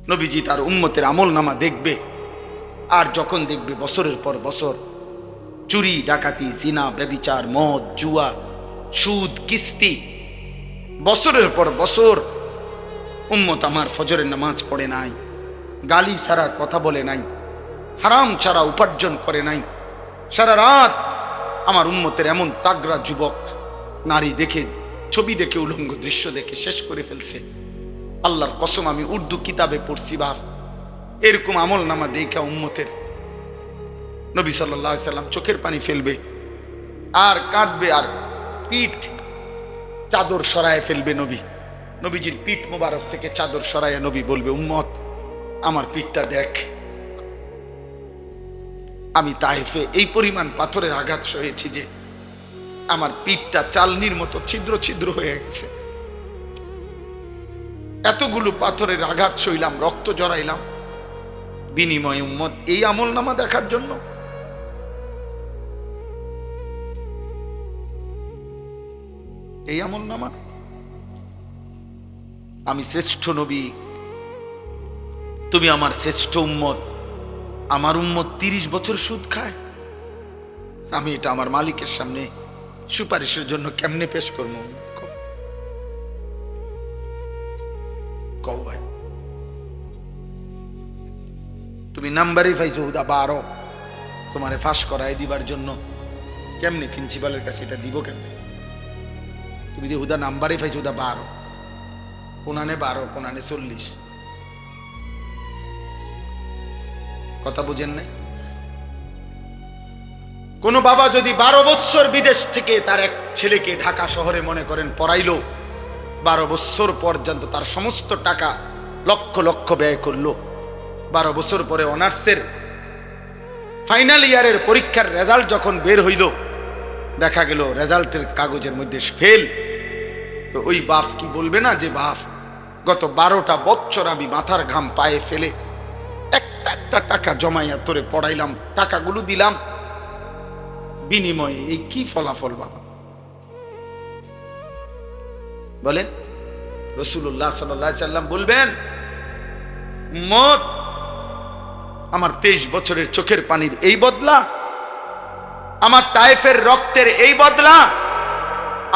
নবীজি তার উম্মতের আমল নামা দেখবে, আর যখন দেখবে বছরের পর বছর চুরি ডাকাতি জিনা ব্যভিচার মদ জুয়া সুদ কিস্তি, বছরের পর বছর উম্মত আমার ফজরের নামাজ পড়ে নাই, গালি ছাড়া কথা বলে নাই, হারাম ছাড়া উপার্জন করে নাই, সারা রাত আমার উম্মতের এমন তাগড়া যুবক নারী দেখে, ছবি দেখে, উলঙ্গ দৃশ্য দেখে শেষ করে ফেলছে। আল্লাহর কসম আমি উর্দু কিতাবে পড়ছি, বাপ এরকম আমল নামা দেখা উম্মতের নবী সাল্লাল্লাহু আলাইহি সাল্লাম চোখের পানি ফেলবে আর কাঁদবে, আর পিঠ চাদর সরায় ফেলবে। নবীজির পিঠ মোবারক থেকে চাদর সরায় নবী বলবে, উম্মত আমার পিঠটা দেখ, আমি তায়েফে এই পরিমাণ পাথরের আঘাত সয়েছি যে আমার পিঠটা চালনির মতো ছিদ্র ছিদ্র হয়ে গেছে। এতগুলো পাথরের আঘাত সইলাম, রক্ত জড়াইলাম, বিনিময়ে উম্মত এই আমল নামা দেখার জন্য। এই আমল নামা, আমি শ্রেষ্ঠ নবী, তুমি আমার শ্রেষ্ঠ উম্মত, আমার উম্মত 30 বছর সুদ খায়, আমি এটা আমার মালিকের সামনে সুপারিশের জন্য কেমনে পেশ করবো? কও ভাই, তুমি নাম্বারই পাইছো হুদা 12, তোমারে ফাঁস করায় দিবার জন্য, কেমনে প্রিন্সিপালের কাছে এটা দিব কেমনে? তুমি যে হুদা নাম্বারই পাইছো হুদা 12, কোনানে 12 কোনানে 40, কথা বুঝেন নাই? কোন বাবা যদি 12 বছর বিদেশ থেকে তার এক ছেলেকে ঢাকা শহরে মনে করেন পড়াইলো, 12 বছর পর্যন্ত তার সমস্ত টাকা লক্ষ লক্ষ ব্যয় করলো, 12 বছর পরে অনার্সের ফাইনাল ইয়ারের পরীক্ষার রেজাল্ট যখন বের হইল, দেখা গেল রেজাল্টের কাগজের মধ্যে ফেল, তো ওই বাপ কি বলবে না যে বাপ গত 12টা বছর আমি মাথার ঘাম পায়ে ফেলে একটা একটা টাকা জমাইয়া তোরে পড়াইলাম, টাকাগুলো দিলাম, বিনিময়ে এই কি ফলাফল বাবা বলেন? রাসূলুল্লাহ সাল্লাল্লাহু আলাইহি সাল্লাম বলবেন, উম্মত আমার 23 বছরের চোখের পানির এই বদলা, আমার তায়েফের রক্তের এই বদলা,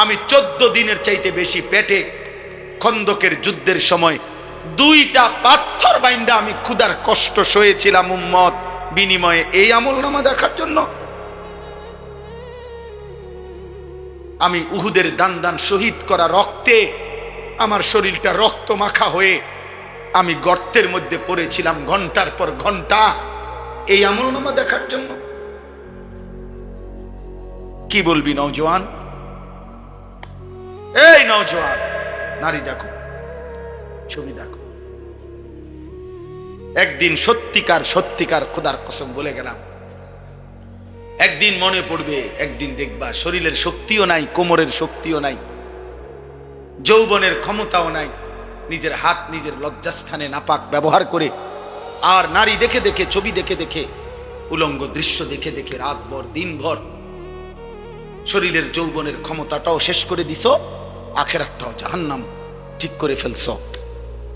আমি 14 দিনের চাইতে বেশি পেটে খন্দকের যুদ্ধের সময় 2টা পাথর বাইন্দা আমি ক্ষুধার কষ্ট সয়েছিলাম উম্মত, বিনিময়ে এই আমল নামা দেখার জন্য। আমি উহুদের দান দান শহীদ করা রক্তে আমার শরীরটা রক্ত মাখা হয়ে আমি গর্তের মধ্যে পড়েছিলাম ঘন্টার পর ঘন্টা, এই আমল নামা দেখার জন্য। কি বলবি নওজোয়ান? এই নওজোয়ান নারী দেখো, ছবি দেখো। একদিন সত্যিকার সত্যিকার খোদার কসম বলে গেলাম, একদিন মনে পড়বে, একদিন দেখবা শরীরের শক্তিও নাই, কোমরের শক্তিও নাই, যৌবনের ক্ষমতাও নাই, নিজের হাত নিজের লজ্জাস্থানে নাপাক ব্যবহার করে, আর নারী দেখে দেখে, ছবি দেখে দেখে, উলঙ্গ দৃশ্য দেখে দেখে রাতভর দিনভর শরীরের যৌবনের ক্ষমতাটাও শেষ করে দিছ, আখেরাতটাও জাহান্নাম ঠিক করে ফেলছ।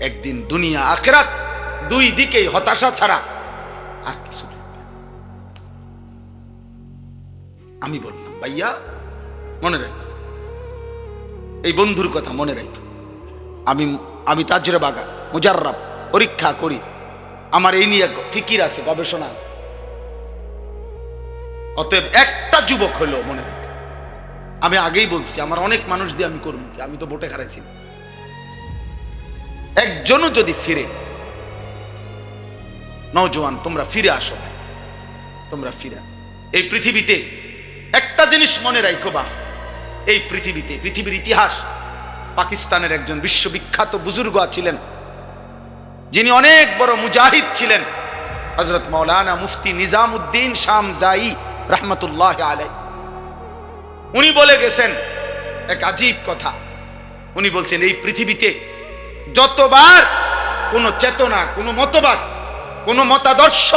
একদিন দুনিয়া আখেরাত দুই দিকেই হতাশা ছাড়া আর কিছু। আমি বললাম ভাইয়া মনে রাখো, এই বন্ধুর কথা মনে রাখো, আমি তাজরবাগা মুজাররাব, পরীক্ষা করি, আমার এই নিয়ে ফিকির আছে, গবেষণা আছে। অতএব একটা যুবক হলো মনে রাখো, আমি আগেই বলছি আমার অনেক মানুষ দিয়ে আমি করবো কি, আমি তো ভোটে হারাইছি, একজনও যদি ফিরে, নওজোয়ান তোমরা ফিরে আসো ভাই, তোমরা ফিরে। এই পৃথিবীতে একটা জিনিস মনে রাখো বাপ, এই পৃথিবীতে, পৃথিবীর ইতিহাস, পাকিস্তানের একজন বিশ্ববিখ্যাত বুজুর্গ ছিলেন, যিনি অনেক বড় মুজাহিদ ছিলেন, হযরত মাওলানা মুফতি নিজামউদ্দিন শামজাই রাহমাতুল্লাহ আলাইহি। উনি বলে গেছেন এক আজীব কথা, উনি বলছেন এই পৃথিবীতে যতবার কোন চেতনা, কোন মতবাদ, কোন মতাদর্শ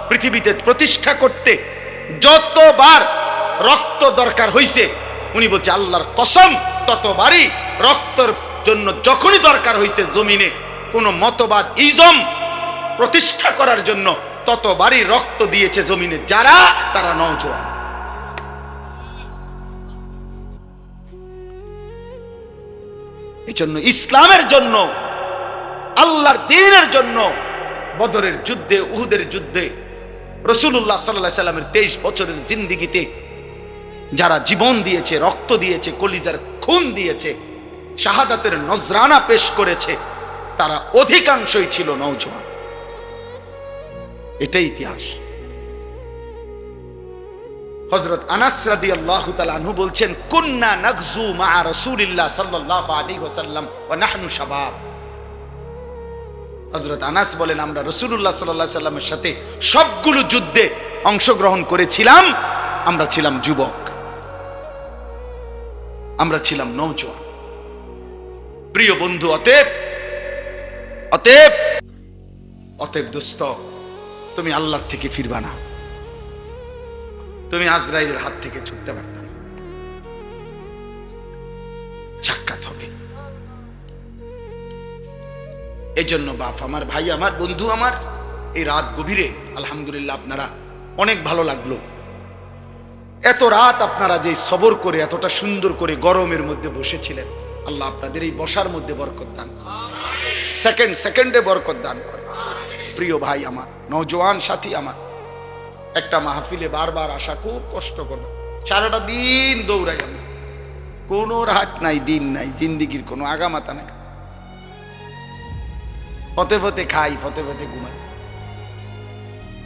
পৃথিবীতে প্রতিষ্ঠা করতে যতবার রক্ত দরকার হইছে, উনি বলছে আল্লাহর কসম ততবারই রক্তের জন্য যখনই দরকার হইছে জমিনে কোন মতবাদ ইজম প্রতিষ্ঠা করার জন্য ততবারই রক্ত দিয়েছে জমিনে যারা, তারা নওজোয়ান। এই জন্য ইসলামের জন্য, আল্লাহর দ্বীনের জন্য বদরের যুদ্ধে, উহুদের যুদ্ধে, রাসূলুল্লাহ সাল্লাল্লাহু আলাইহি সাল্লামের 23 বছরের জিন্দেগিতে যারা জীবন দিয়েছে, রক্ত দিয়েছে, কলিজার খুন দিয়েছে, শাহাদাতের নজরানা পেশ করেছে, তারা অধিকাংশই ছিল নওজোয়ান। এটাই ইতিহাস। হযরত আনাস রাদিয়াল্লাহু তাআলা আনহু বলছেন, কুন্না নাগজু মা রাসূলিল্লাহ সাল্লাল্লাহু আলাইহি ওয়াসাল্লাম ওয়া নাহনু শাবাব। হযরত আনাস বলেন, আমরা রাসূলুল্লাহ সাল্লাল্লাহু আলাইহি সাল্লামের সাথে সবগুলো যুদ্ধে অংশগ্রহণ করেছিলাম, আমরা ছিলাম যুবক, আমরা ছিলাম নওজোয়ান। প্রিয় বন্ধু, অতএব দোস্ত, তুমি আল্লাহর থেকে ফিরবা না। তুমি আজরাইলের হাত থেকে ছুটতে পারতাম, সাক্ষাৎ হবে। এই জন্য বাপ আমার, ভাই আমার, বন্ধু আমার, এই রাত গভীরে আলহামদুলিল্লাহ আপনারা অনেক ভালো লাগলো। এত রাত আপনারা যে সবর করে এতটা সুন্দর করে গরমের মধ্যে বসেছিলেন, আল্লাহ আপনাদের এই বসার মধ্যে বরকত দান, সেকেন্ডে বরকত দান করে। প্রিয় ভাই আমার, নওজোয়ান সাথী আমার, একটা মাহফিলে বারবার আসা খুব কষ্ট করবে। সারাটা দিন দৌড়াই আমরা, কোনো রাত নাই, দিন নাই, জিন্দিগির কোনো আগামাতা নাই। পথে পথে খাই, পথে পথে ঘুমাই।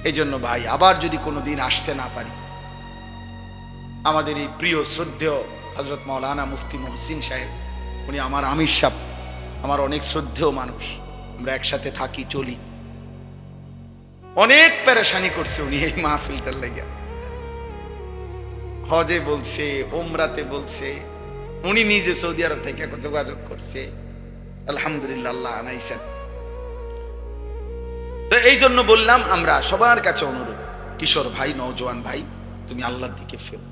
এই জন্য ভাই, আবার যদি কোনো দিন আসতে না পারি, আমাদের এই প্রিয় শ্রদ্ধেয় হযরত মাওলানা মুফতি মুহসিন সাহেব, উনি আমার আমির সাহেব, আমার অনেক শ্রদ্ধেয় মানুষ, আমরা একসাথে থাকি, চলি। অনেক পেরেশানি করছে উনি এই মাহফিলটার লেগে। হজে বলছে, ওমরাতে বলছে, উনি নিজে সৌদি আরব থেকে যোগাযোগ করছে। আলহামদুলিল্লাহ, আল্লাহ আনাইছেন। তো এই জন্য বললাম, আমরা সবার কাছে অনুরোধ, কিশোর ভাই, নওজোয়ান ভাই, তুমি আল্লাহর দিকে ফেরো,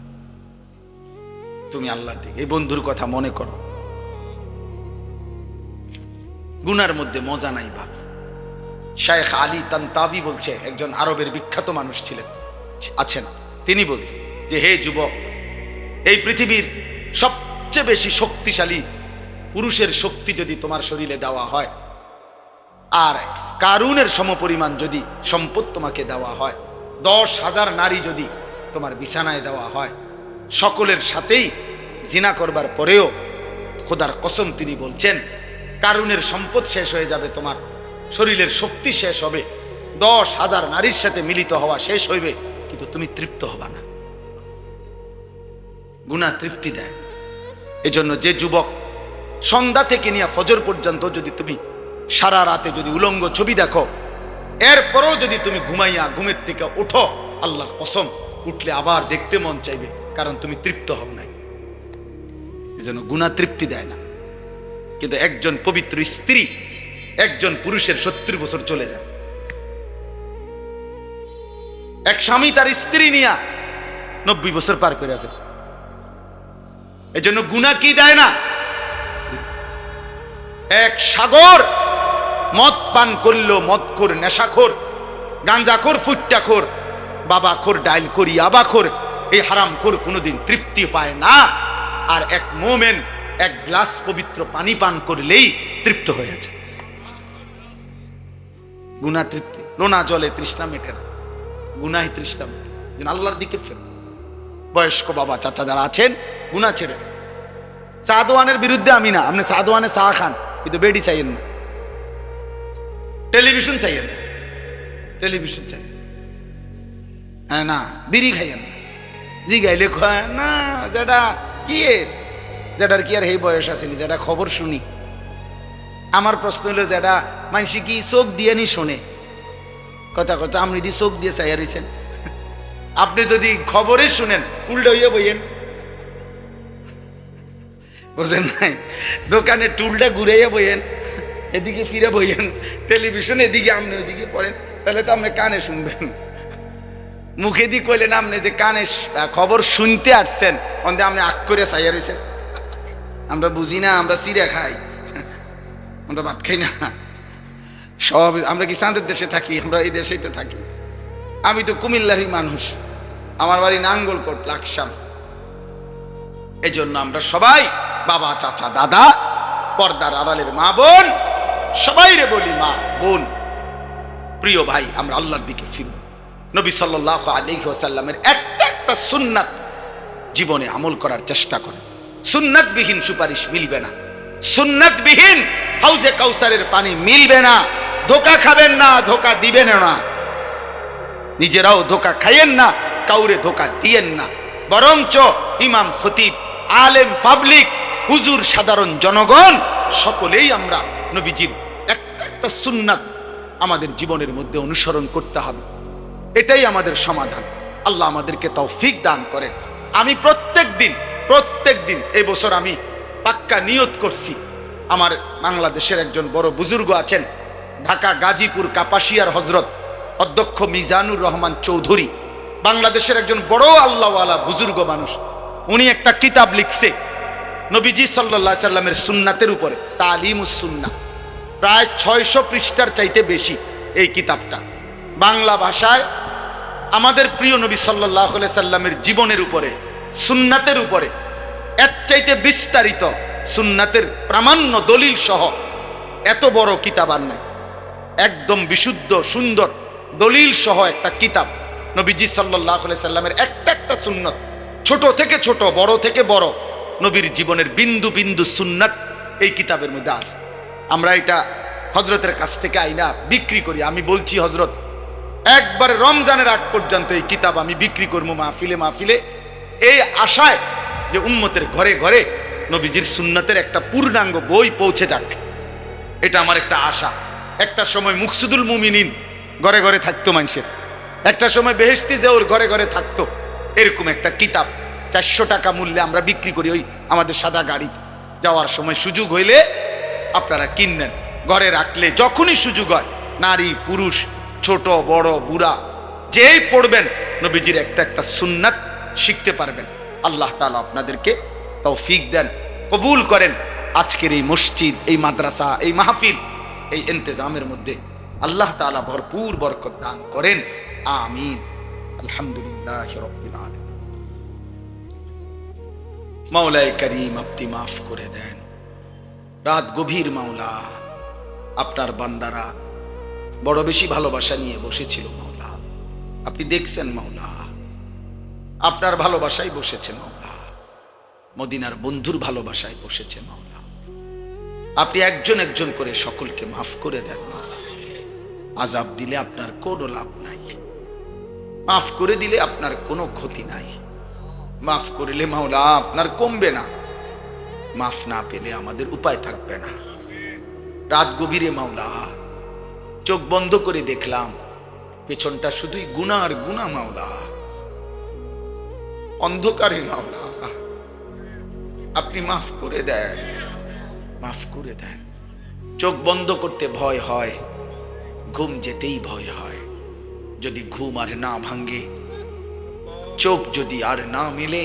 তুমি আল্লাহর দিকে। এই বন্ধুর কথা মনে করো, গুনার মধ্যে মজা নাই বাপ। শায়েখ আলী তানতাবি বলছে, একজন আরবের বিখ্যাত মানুষ ছিলেন, আছেন, তিনি বলছেন যে, হে যুবক, এই পৃথিবীর সবচেয়ে বেশি শক্তিশালী পুরুষের শক্তি যদি তোমার শরীরে দেওয়া হয়, আর কারুনের সমপরিমাণ যদি সম্পদ তোমাকে দেওয়া হয়, 10,000 নারী যদি তোমার বিছানায় দেওয়া হয়, সকলের সাথেই জিনা করবার পরেও খোদার কসম তিনি বলছেন, কারুনের সম্পদ শেষ হয়ে যাবে, তোমার শরীরের শক্তি শেষ হবে, 10,000 নারীর সাথে মিলিত হওয়া শেষ হইবে, কিন্তু তুমি তৃপ্ত হবা না। গুনাহ তৃপ্তি দেয়। এজন্য যে যুবক সন্ধ্যা থেকে নিয়ে ফজর পর্যন্ত যদি তুমি সারা রাতে যদি উলঙ্গ ছবি দেখো, এরপরও যদি তুমি ঘুমাইয়া ঘুমের থেকে উঠো, আল্লাহর কসম, উঠলে আবার দেখতে মন চাইবে, কারণ তুমি তৃপ্ত হও নাই। এজন্য গুনাহ তৃপ্তি দেয় না। কিন্তু একজন পবিত্র স্ত্রী, একজন পুরুষের 70 বছর চলে যায়। এক স্বামী তার স্ত্রী নিয়া 90 বছর পার করে ফেলে। এই জন্য গুনাহ কি দেয় না? এক সাগর মদ পান করলো, মদখোর, নেশাখোর, গাঞ্জাখোর, ফুট্টাখোর, বাবাখোর, ডাইলখোর, ইয়াবাখোর, এই হারামখোর কোনোদিন তৃপ্তি পায় না। আর এক মোমেন এক গ্লাস পবিত্র পানি পান করলেই তৃপ্ত হয়ে যায়। গুনাহ তৃপ্তি, লোনা জলে তৃষ্ণা মেটে না, গুনাহে তৃষ্ণা মেটে। আল্লাহর দিকে ফের। বয়স্ক বাবা চাচা যারা আছেন, গুনাহ ছেড়ে। সাদওয়ানের বিরুদ্ধে আমি না, আপনি সাদওয়ানে চা খান, কিন্তু বেডি চাইয়েন না, টেলিভিশন চাইয়েন না, টেলিভিশন চাই হ্যাঁ না, বিড়ি খাইয়েন না, জি গাইলে খায় না, যেটা কি যেটার কি আর এই বয়স আসেনি, যেটা খবর শুনি। আমার প্রশ্ন হলো, যেটা মানুষ কি চোখ দিয়ে নি শোনে, কথা কথা আপনি দি চোখ দিয়ে চাইয়া রয়েছেন। আপনি যদি খবরে শুনেন, উল্টো হইয়া বইয়েন, বুঝেন নাই? দোকানে টুলটা ঘুরাইয়া বইয়েন, এদিকে ফিরে বইয়েন, টেলিভিশন এদিকে, আপনি ওইদিকে পড়েন, তাহলে তো আপনি কানে শুনবেন। মুখে দিয়ে কইলেন আপনি যে কানে খবর শুনতে আসছেন, অন্তে আপনি আগ করে চাইয়া রয়েছেন। আমরা বুঝি না, আমরা চিড়া খাই, আমরা ভাত খাই না, সব আমরা কি চাঁদের দেশে থাকি? আমরা এই দেশেই তো থাকি। আমি তো কুমিল্লারই মানুষ, আমার বাড়ি নাঙ্গলকোট লাকসাম। এই জন্য আমরা সবাই বাবা, চাচা, দাদা, পর্দার আড়ালের মা বোন সবাই রে বলি, মা বোন, প্রিয় ভাই, আমরা আল্লাহর দিকে ফিরব। নবী সাল্লাল্লাহু আলাইহি ওয়াসাল্লামের একটা সুন্নাত জীবনে আমল করার চেষ্টা করেন। সুন্নাতবিহীন সুপারিশ মিলবে না, সুন্নাতবিহীন হাউজে কাউসারের পানি মিলবে না। ধোঁকা খাবেন না, ধোঁকা দিবেন না, নিজেরাও ধোঁকা খাইয়েন না, কাউরে ধোঁকা দিয়েন না। বরঞ্চ ইমাম, খতিব, আলেম, পাবলিক, হুজুর, সাধারণ জনগণ সকলেই আমরা নবীজির একটা সুন্নাত আমাদের জীবনের মধ্যে অনুসরণ করতে হবে। এটাই আমাদের সমাধান। আল্লাহ আমাদেরকে তৌফিক দান করেন। আমি প্রত্যেক দিন এই বছর আমি পাক্কা নিয়ত করছি, আমার বাংলাদেশের একজন বড় বুজুর্গ আছেন, ঢাকা গাজীপুর কাপাসিয়ার হজরত অধ্যক্ষ মিজানুর রহমান চৌধুরী, বাংলাদেশের একজন বড় আল্লাহওয়ালা বুজুর্গ মানুষ। উনি একটা কিতাব লিখছে নবীজি সাল্লাল্লাহু আলাইহি সাল্লামের সুন্নাতের উপরে, তালিমুস সুন্নাহ। প্রায় 600 পৃষ্ঠার চাইতে বেশি এই কিতাবটা। বাংলা ভাষায় আমাদের প্রিয় নবী সাল্লাল্লাহু আলাইহি সাল্লামের জীবনের উপরে, সুন্নাতের উপরে এর চাইতে বিস্তারিত সুন্নাতের প্রামাণ্য দলিল সহ এত বড় কিতাব আর নাই। একদম বিশুদ্ধ সুন্দর দলিল সহ একটা কিতাব নবীজি সাল্লাল্লাহু আলাইহি সাল্লামের একটা সুন্নাত, ছোট থেকে ছোট, বড় থেকে বড়, নবীর জীবনের বিন্দু বিন্দু সুন্নাত এই কিতাবের মধ্যে আছে। আমরা এটা হজরতের কাছ থেকে আইনা বিক্রি করি। আমি বলছি, হজরত একবার রমজানের আগ পর্যন্ত এই কিতাব আমি বিক্রি করবো মাহফিলে, এই আশায় যে উম্মতের ঘরে ঘরে নবীজির সুন্নাতের একটা পূর্ণাঙ্গ বই পৌঁছে যাক। এটা আমার একটা আশা। একটা সময় মুকসুদুল মুমিনিন ঘরে ঘরে থাকতো মানুষের, একটা সময় বেহেশতি জেউর ঘরে ঘরে থাকতো। এরকম একটা কিতাব 400 টাকা মূল্যে আমরা বিক্রি করি, ওই আমাদের সাদা গাড়িতে যাওয়ার সময় সুযোগ হইলে আপনারা কিনেন। ঘরে রাখলে যখনই সুযোগ হয়, নারী পুরুষ, ছোট বড় বুড়া, যেই পড়বেন নবীজির একটা সুন্নাত শিখতে পারবেন। আল্লাহ তাআলা আপনাদেরকে তৌফিক দেন, কবুল করেন। আজকের এই মসজিদ, এই মাদ্রাসা, এই মাহফিল, এই ইন্তেজামের মধ্যে আল্লাহ তাআলা ভরপুর বরকত দান করেন। আমিন। আলহামদুলিল্লাহি রাব্বিল আলামিন। মাওলায়ে কারীম, আপনি মাফ করে দেন। রাত গভীর মাওলা, আপনার বান্দারা বড় বেশি ভালোবাসা নিয়ে বসেছিল মাওলা। আপনি দেখছেন মাওলা, আপনার ভালোবাসায় বসেছে মাওলা, মদিনার বন্ধুর ভালোবাসায় বসেছে মাওলা। আপনি একজন একজন করে সকলকে মাফ করে দেন মাওলা। আযাব দিলে আপনার কোনো লাভ নাই, মাফ করে দিলে আপনার কোনো ক্ষতি নাই। মাফ করলে মাওলা আপনার কমবে না, মাফ না পেলে আমাদের উপায় থাকবে না। রাত গভীরে মাওলা চোখ বন্ধ করে দেখলাম পেছনটা শুধুই গুনাহ আর গুনাহ মাওলা। অন্ধকারে মাওলা আপনি মাফ করে দেন, মাফ করে দেন। চোখ বন্ধ করতে ভয় হয়, ঘুম যেতেই ভয় হয়। যদি ঘুম আর না ভাঙ্গে, চোখ যদি আর না মেলে,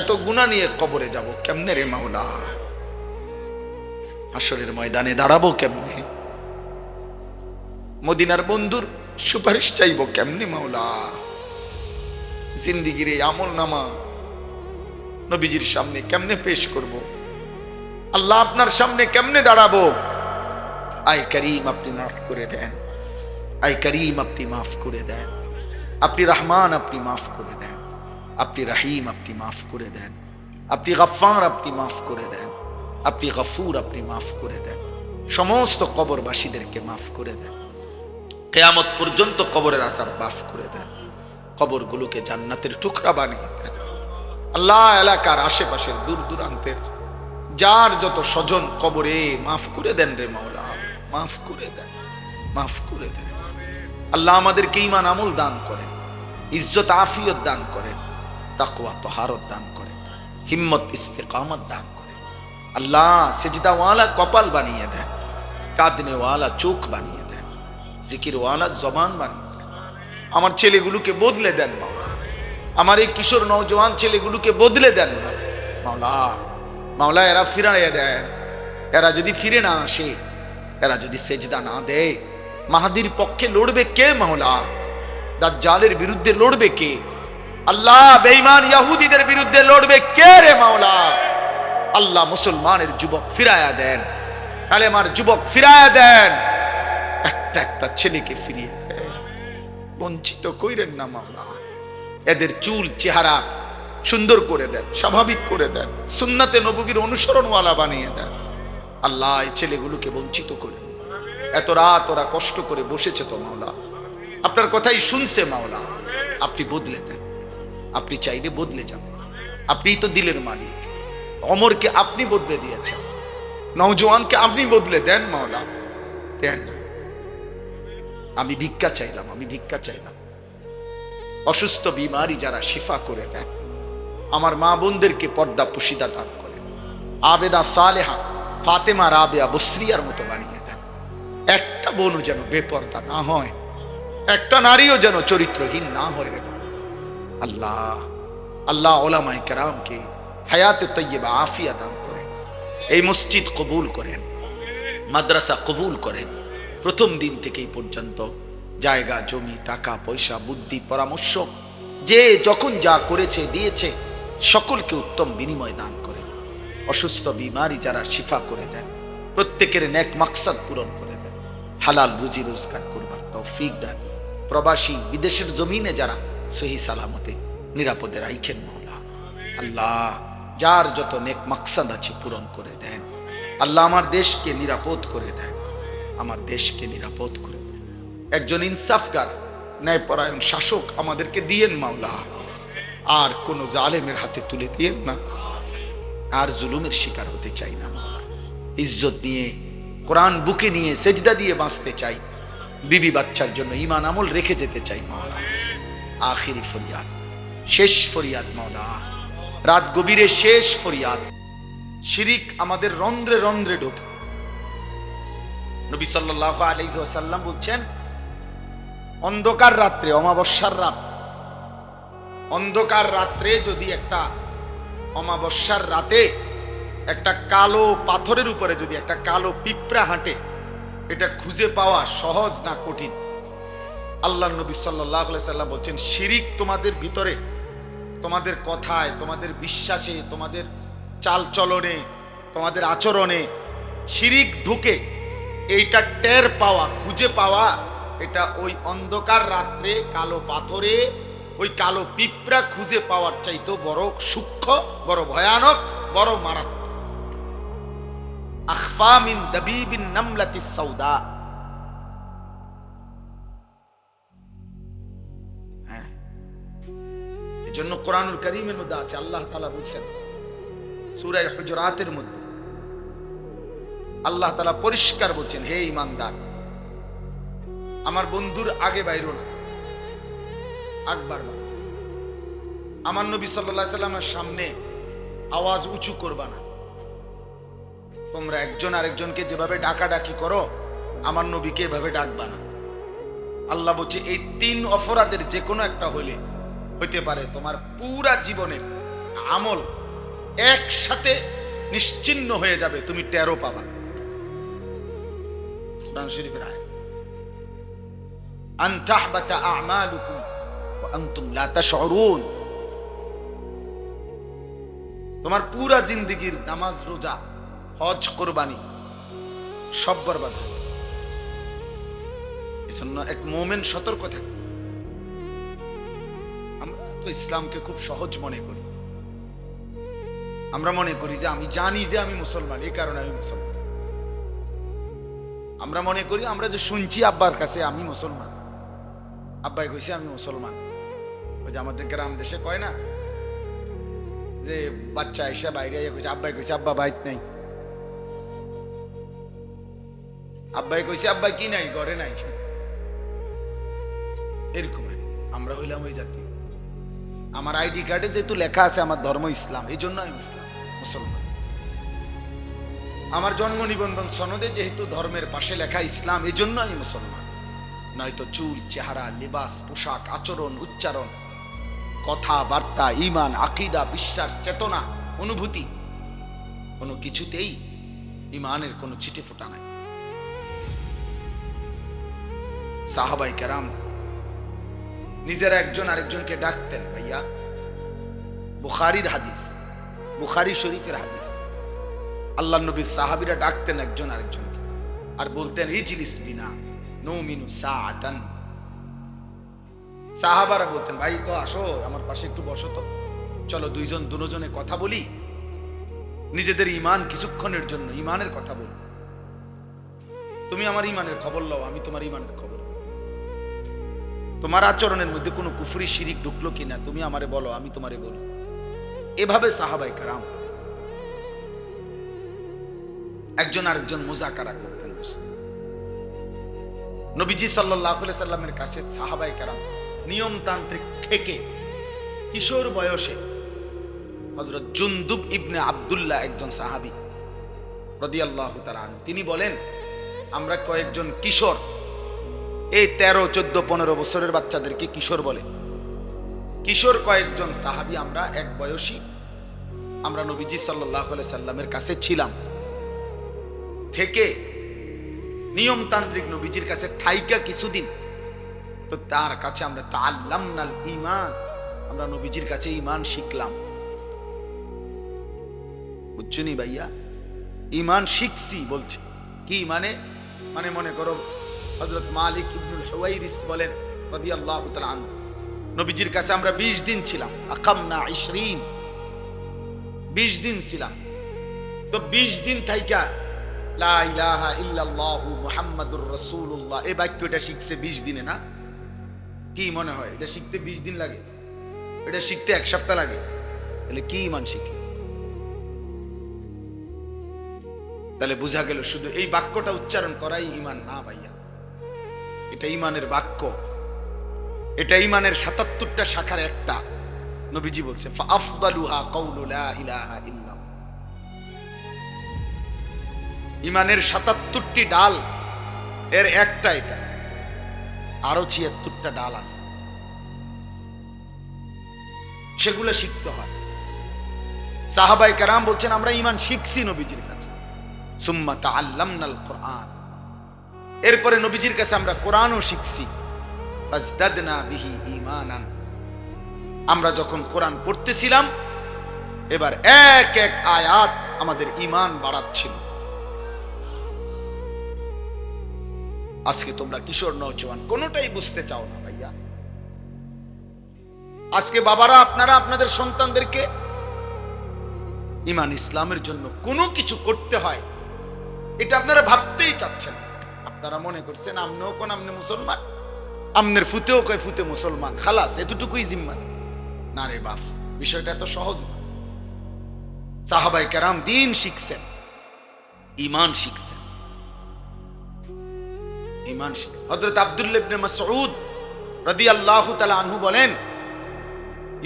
এত গুনাহ নিয়ে কবরে যাব কেমনে রে মাওলা? হাসরের ময়দানে দাঁড়াবো কেমনে? মদিনার বন্ধুর সুপারিশ চাইবো কেমনে মাওলা? জিন্দিগির এই আমল নামা নবীজির সামনে কেমনে পেশ করব? আল্লাহ আপনার সামনে কেমনে দাঁড়াবো? আয় করিম, আপনি মাফ করে দেন। আয় করিম, আপনি মাফ করে দেন। আপনি রহমান, আপনি মাফ করে দেন। আপনি রহিম, আপনি মাফ করে দেন। আপনি গফফার, আপনি মাফ করে দেন। আপনি গফুর, আপনি মাফ করে দেন। সমস্ত কবরবাসীদেরকে মাফ করে দেন। কিয়ামত পর্যন্ত কবরের আযাব মাফ করে দেন। কবরগুলোকে জান্নাতের টুকরা বানিয়ে দেন। আল্লাহ এলাকার আশেপাশের দূর দূরান্তের যার যত স্বজন কবরে মাফ করে দেন রে মাওলা, মাফ করে দেন, মাফ করে দেন। আল্লাহ আমাদেরকে ঈমান আমল দান করেন, ইজ্জত আফিয়ত দান করেন, তাকওয়া তাহারত দান করেন, হিম্মত ইস্তেকামত দান করেন। আল্লাহ সিজদাওয়ালা কপাল বানিয়ে দেন, কাঁদনেওয়ালা চোখ বানিয়ে দেন, জিকিরওয়ালা জবান বানিয়ে দেন। আমার ছেলেগুলোকে বদলে দেন মাওলা, আমার এই কিশোর নওজওয়ান ছেলেগুলোকে বদলে দেন মাওলা। মাওলা এরা ফিরাইয়া দেন। এরা যদি ফিরে না আসে, এরা যদি সেজদা না দেয়, মাহাদির পক্ষে লড়বে কে মাওলা? দাজ্জালের বিরুদ্ধে লড়বে কে? আল্লাহ বেঈমান ইহুদিদের বিরুদ্ধে লড়বে কে রে মাওলা? আল্লাহ মুসলমানের যুবক ফিরায়া দেন, কালেমার যুবক ফিরায়া দেন, একটা একটা ছেলেকে ফিরিয়ে দেন, বঞ্চিত কইরেন না মাওলা। এদের চুল চেহারা সুন্দর করে দেন, স্বাভাবিক করে দেন, সুন্নাতে নববীর অনুসরণওয়ালা বানিয়ে দেন। আল্লাহ এই ছেলেগুলোকে বঞ্চিত করেন। এত রাত ওরা কষ্ট করে বসেছে তো মাওলা, আপনার কথাই শুনছে মাওলা, আপনি বদলে দেন। আপনি চাইলে বদলে যাবেন, আপনি তো দিলের মালিক। ওমরকে আপনি বদলে দিয়েছেন, নওজোয়ানকে আপনি বদলে দেন মাওলা, দেন। আমি ভিক্ষা চাইলাম, আমি ভিক্ষা চাইলাম। অসুস্থ বিমারি যারা শিফা করে দেন, আমার মা বোনদেরকে পর্দা পুশিদা দান করেন, আবেদা সালেহা ফাতেমা রাবেয়া বসরিয়ার মতো বানিয়ে দেন। একটা বোনও যেন বেপর্দা না হয়, একটা নারীও যেন চরিত্রহীন না হয় রে আল্লাহ। আল্লাহ ওলামায়ে কেরামকে হায়াতে তৈয়বা আফিয়া দান করেন, এই মসজিদ কবুল করেন, মাদ্রাসা কবুল করেন। প্রথম দিন থেকেই পর্যন্ত জায়গা জমি টাকা পয়সা বুদ্ধি পরামর্শ যে যখন যা করেছে দিয়েছে, সকলকে উত্তম বিনিময় দান করেন। অসুস্থ বিমারি যারা শিফা করে দেন, প্রত্যেকের নেক মাকসাদ পূরণ করে দেন, হালাল রুজি রোজগার করবার তৌফিক দেন। প্রবাসী বিদেশের জমিনে যারা সহি সালামতে নিরাপদে রাখেন মাওলা, আল্লাহ যার যত নেক মাকসাদ আছে পূরণ করে দেন। আল্লাহ আমার দেশকে নিরাপদ করে দেন, আমার দেশকে নিরাপদ করে দেন। একজন ইনসাফগার ন্যায়পরায়ণ শাসক আমাদেরকে দিয়েন মাওলা, আর কোন জালেমের হাতে তুলে দিয়েন না, আর জুলুমের শিকার হতে চাই না মাওলা। ইজ্জত নিয়ে কোরআন বুকে নিয়ে সেজদা দিয়ে বাঁচতে চাই, বিবি বাচ্চার জন্য ঈমান আমল রেখে যেতে চাই মাওলা। আখিরি ফরিয়াদ, শেষ ফরিয়াদ মাওলা, রাত গভীরে শেষ ফরিয়াদ। শিরিক আমাদের রন্ধ্রে রন্ধ্রে ঢোকে। নবী সাল্লাল্লাহু আলাইহি ওয়াসাল্লাম বলছেন, অন্ধকার রাত্রে, অমাবস্যার রাত, অন্ধকার রাত্রে যদি একটা অমাবস্যার রাতে একটা কালো পাথরের উপরে যদি একটা কালো পিঁপড়া হাঁটে, এটা খুঁজে পাওয়া সহজ না কঠিন? আল্লাহ নবী সাল্লাল্লাহু আলাইহি সাল্লাম বলছেন, শিরিক তোমাদের ভিতরে, তোমাদের কথায়, তোমাদের বিশ্বাসে, তোমাদের চাল চলনে, তোমাদের আচরণে শিরিক ঢুকে, এইটা টের পাওয়া, খুঁজে পাওয়া, এটা ওই অন্ধকার রাত্রে কালো পাথরে ওই কালো পিঁপড়া খুঁজে পাওয়ার চাইতো বড় সূক্ষ্ম, বড় ভয়ানক, বড় মারাত্মক। আখফা মিন দাবিবিন নামলাতিস সাউদা। এজন্য কোরআনুল কারীমের মধ্যে আছে, আল্লাহ তাআলা বলেছেন সূরা হুজুরাতের মধ্যে, আল্লাহ তাআলা পরিষ্কার বলছেন, হে ঈমানদার, আমার বন্ধুর আগে বাইরো না, আকবার না। আমার নবী সাল্লাল্লাহু আলাইহি সাল্লামের সামনে আওয়াজ উঁচু করবা না। তোমরা একজন আরেকজনকে যেভাবে ডাকাডাকি করো, আমার নবীকে এভাবে ডাকবা না। আল্লাহ বলছে, এই তিন অপরাধের যে কোনো একটা হইতে পারে তোমার পুরা জীবনের আমল একসাথে নিশ্চিহ্ন হয়ে যাবে, তুমি টেরও পাবা। কোরআন শরীফের আয়াত, আন তাহবাতা আমালুকুম ওয়া আনতুম লা তাশউরুন। তোমার পুরা জিন্দেগীর নামাজ রোজা হজ কুরবানি সব বরবাদ হয়ে যাবে। এজন্য এক মুমিন সতর্ক থাকবে। আমরা তো ইসলামকে খুব সহজ মনে করি, আমরা মনে করি যে আমি জানি যে আমি মুসলমান, এই কারণে আমি মুসলমান। আমরা মনে করি, আমরা যে শুনছি আব্বার কাছে আমি মুসলমান, আব্বাই কইছে আমি মুসলমান। ওই যে আমাদের গ্রাম দেশে কয় না যে বাচ্চা এসে বাইরে কইছে, আব্বাই কইছে আব্বা বাইত নাই, আব্বাই কইছে আব্বা কি নাই, ঘরে নাই। এরকম আমরা হইলাম ওই জাতি। আমার আইডি কার্ডে যেহেতু লেখা আছে আমার ধর্ম ইসলাম, এই জন্য আমি ইসলাম মুসলমান। আমার জন্ম নিবন্ধন সনদে যেহেতু ধর্মের পাশে লেখা ইসলাম, এই জন্য আমি মুসলমান। নয়তো চুল চেহারা লিবাস পোশাক আচরণ উচ্চারণ কথাবার্তা ঈমান আকীদা বিশ্বাস চেতনা অনুভূতি কোনো কিছুতেই ঈমানের কোনো ছিটে ফোঁটা নাই। সাহাবায়ে কেরাম নিজেরা একজন আরেকজনকে ডাকতেন। ভাইয়া, বুখারীর হাদিস, বুখারী শরীফের হাদিস, আল্লাহর নবীর সাহাবীরা ডাকতেন একজন আরেকজনকে আর বলতেন ইজলিস বিনা নুমিনু সাআতান। সাহাবারা বলতেন ভাই তো আসো আমার পাশে একটু বসো তো, চলো দুজনে কথা বলি, নিজেদের ঈমান কিছুক্ষণের জন্য ঈমানের কথা বলি। তুমি আমার ঈমানের খবর লও, আমি তোমার ঈমানের খবর। তোমার আচরণের মধ্যে কোনো কুফরি শিরিক ঢুকলো কিনা তুমি আমারে বলো, আমি তোমারে বলি। এভাবে সাহাবায়ে কেরাম একজন আরেকজন মুযাকারা করতেন। নবীজি সাল্লাল্লাহু আলাইহি সাল্লামের কাছে সাহাবায়ে কেরাম নিয়মতান্ত্রিক থেকে কিশোর বয়সে হযরত জুনদুব ইবনে আব্দুল্লাহ একজন সাহাবী রাদিয়াল্লাহু তাআলা আনহু, তিনি বলেন আমরা কয়েকজন কিশোর, এই 13, 14, 15 বছরের বাচ্চাদেরকে কিশোর বলে, কিশোর কয়েকজন সাহাবী আমরা এক বয়সী, আমরা নবীজি সাল্লাল্লাহু আলাইহি সাল্লামের কাছে ছিলাম। থেকে নিয়মতান্ত্রিক নবীজির কাছে থাইকা কিছুদিন, তো তার কাছে আমরা তাআল্লামনাল ঈমান, আমরা নবীজির কাছে ঈমান শিখলাম। বুঝছনি ভাইয়া, ঈমান শিখছি বলছে কি মানে মনে করো হযরত মালিক ইবনুল হুয়াইরিস বলেন রাদিয়াল্লাহু তাআলা আনহু, নবীজির কাছে আমরা 20 দিন ছিলাম, আকামনা 20, 20 দিন ছিলাম। তো 20 দিন থাইকা লা ইলাহা ইল্লাল্লাহু মুহাম্মাদুর রাসূলুল্লাহ এই বাক্যটা শিখছে 20 দিনে না? কি মনে হয় এটা শিখতে 20 দিন লাগে? এটা শিখতে 1 সপ্তাহ লাগে? তাহলে কি ঈমান শিখল? তাহলে বোঝা গেল শুধু এই বাক্যটা উচ্চারণ করাই ঈমান না ভাইয়া, এটা ঈমানের বাক্য, এটা ঈমানের 77টা শাখার একটা। নবীজি বলছে ফাআফদালুহা কাউলু লা ইলাহা ইল্লাল্লাহ। ঈমানের 77টি ডাল, এর একটা এটা, আরো 76টা ডাল আছে, সেগুলো শিখতে হয়। সাহাবায়ে কেরাম বলছেন আমরা ঈমান শিখছি নবীজির কাছে। সুম্মা তাআল্লামনাল কুরআন, এরপরে নবীজির কাছে আমরা কোরআনও শিখছি। ফাজদাদনা বিহি ঈমানান, আমরা যখন কোরআন পড়তেছিলাম এবার এক এক আয়াত আমাদের ঈমান বাড়াচ্ছিল। আজকে তোমরা কিশোর নওজোয়ান কোনোটাই বুঝতে চাও না ভাইয়া। আজকে বাবারা আপনারা আপনাদের সন্তানদেরকে ঈমান ইসলামের জন্য কোনো কিছু করতে হয় এটা আপনারা ভাবতেই চাচ্ছেন। আপনারা মনে করছেন আমনেও কোন আমনে মুসলমান, আমনের ফুতেও কয় ফুতে মুসলমান, খালাস এতটুকুই জিম্মাদারি। না রে বাপ, বিষয়টা এত সহজ না। সাহাবায়ে কেরাম দ্বীন শিখছেন, ঈমান শিখছেন, ঈমান শিখছেন। হযরত আব্দুল্লাহ ইবনে মাসউদ রাদিয়াল্লাহু তাআলা আনহু বলেন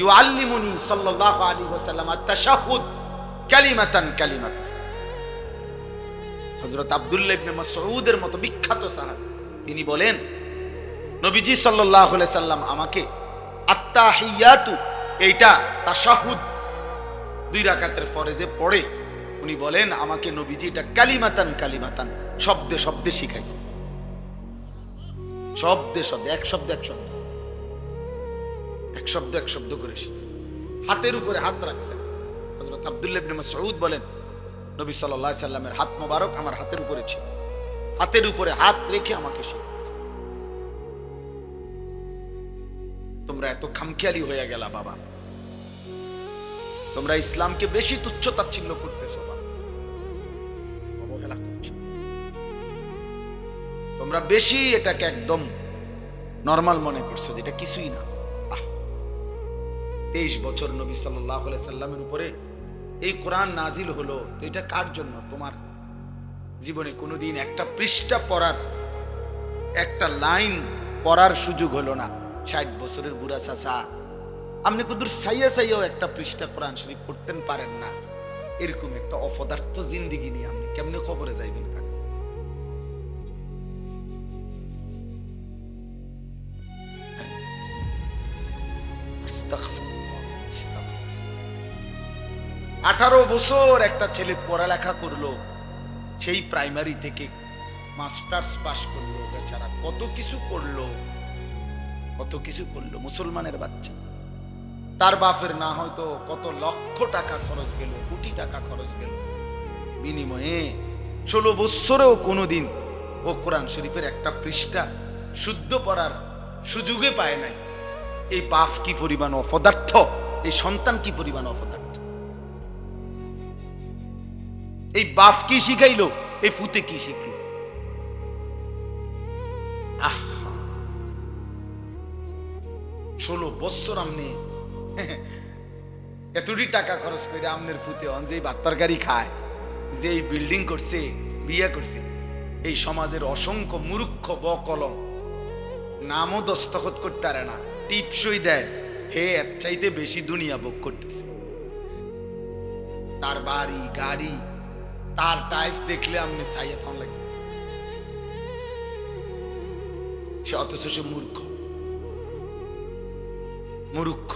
ইউআল্লিমুনি সাল্লাল্লাহু আলাইহি ওয়াসাল্লাম আত-তাশাহুদ কালিমাতান কালিমাতান। হযরত আব্দুল্লাহ ইবনে মাসউদের মতো বিখ্যাত সাহাবী, তিনি বলেন নবীজি সাল্লাল্লাহু আলাইহি সাল্লাম আমাকে আত-তাহিয়াতু, এইটা তাশাহুদ 2 রাকাতের ফরজে পড়ে, উনি বলেন আমাকে নবীজি এটা কালিমাতান কালিমাতান, শব্দে শব্দে শিখাইছে। শব্দে শব্দে, এক শব্দ এক শব্দ, এক শব্দ এক শব্দ করে শিখছে। হাতের উপরে হাত রাখছেন। হযরত আব্দুল্লাহ ইবনে মাসউদ বলেন নবী সাল্লাল্লাহু আলাইহি সাল্লামের হাত মোবারক আমার হাতের উপরে ছিল, হাতের উপরে হাত রেখে আমাকে শিখিয়েছে। তোমরা এত খামখেয়ালি হয়ে গেলা বাবা, তোমরা ইসলামকে বেশি তুচ্ছ তাচ্ছিল্য করতেছো, অবহেলা করছো। তোমরা বেশি এটাকে একদম নরমাল মনে করছো, যেটা কিছুই না। 23 বছর নবী সাল্লাল্লাহু আলাইহি সাল্লামের উপরে এই কোরআন নাজিল হলো, তো এটা কার জন্য? তোমার জীবনে কোনোদিন একটা পৃষ্ঠা পড়ার, একটা লাইন পড়ার সুযোগ হলো না। 60 বছরের বুড়া চাচা, আপনি কুদুর সাইয়া সাইয়াও একটা পৃষ্ঠা কোরআন শরীফ পড়তেন পারেন না, এরকম একটা অপদার্থ জিন্দিগি নিয়ে আপনি কেমনে কবরে যাইবেন? কাকা 18 বছর একটা ছেলে পড়ালেখা করলো, সেই প্রাইমারি থেকে মাস্টার্স পাস করলো বেচারা, কত কিছু করলো, কত কিছু করলো, মুসলমানের বাচ্চা। তার বাপের না হয়তো কত লক্ষ টাকা খরচ গেল, কোটি টাকা খরচ গেল, বিনিময়ে 16 বছরেও কোনোদিন ও কোরআন শরীফের একটা পৃষ্ঠা শুদ্ধ পড়ার সুযোগে পায় নাই। এই বাপ কি পরিমাণ অপদার্থ, এই সন্তান কি পরিমাণ অপদার্থ। এই বাপ কি শিখাইলো, এই ফুতে কি শিখলো। 16 বছর আমনে এতটি টাকা খরচ করে আমনের ফুতে অন যে ভাত তরকারি খায়, যে বিল্ডিং করছে, বিয়ে করছে, এই সমাজের অসংখ্য মূর্খ বকলম নামও দস্তখত করতে পারে না, টিপসই দেয়, হে এর চাইতে বেশি দুনিয়া ভোগ করতেছে। তার বাড়ি গাড়ি, তার টাইলস দেখলে আপনি চাইয়া থাম লাগে, সে অথচ সে মূর্খ। মূর্খ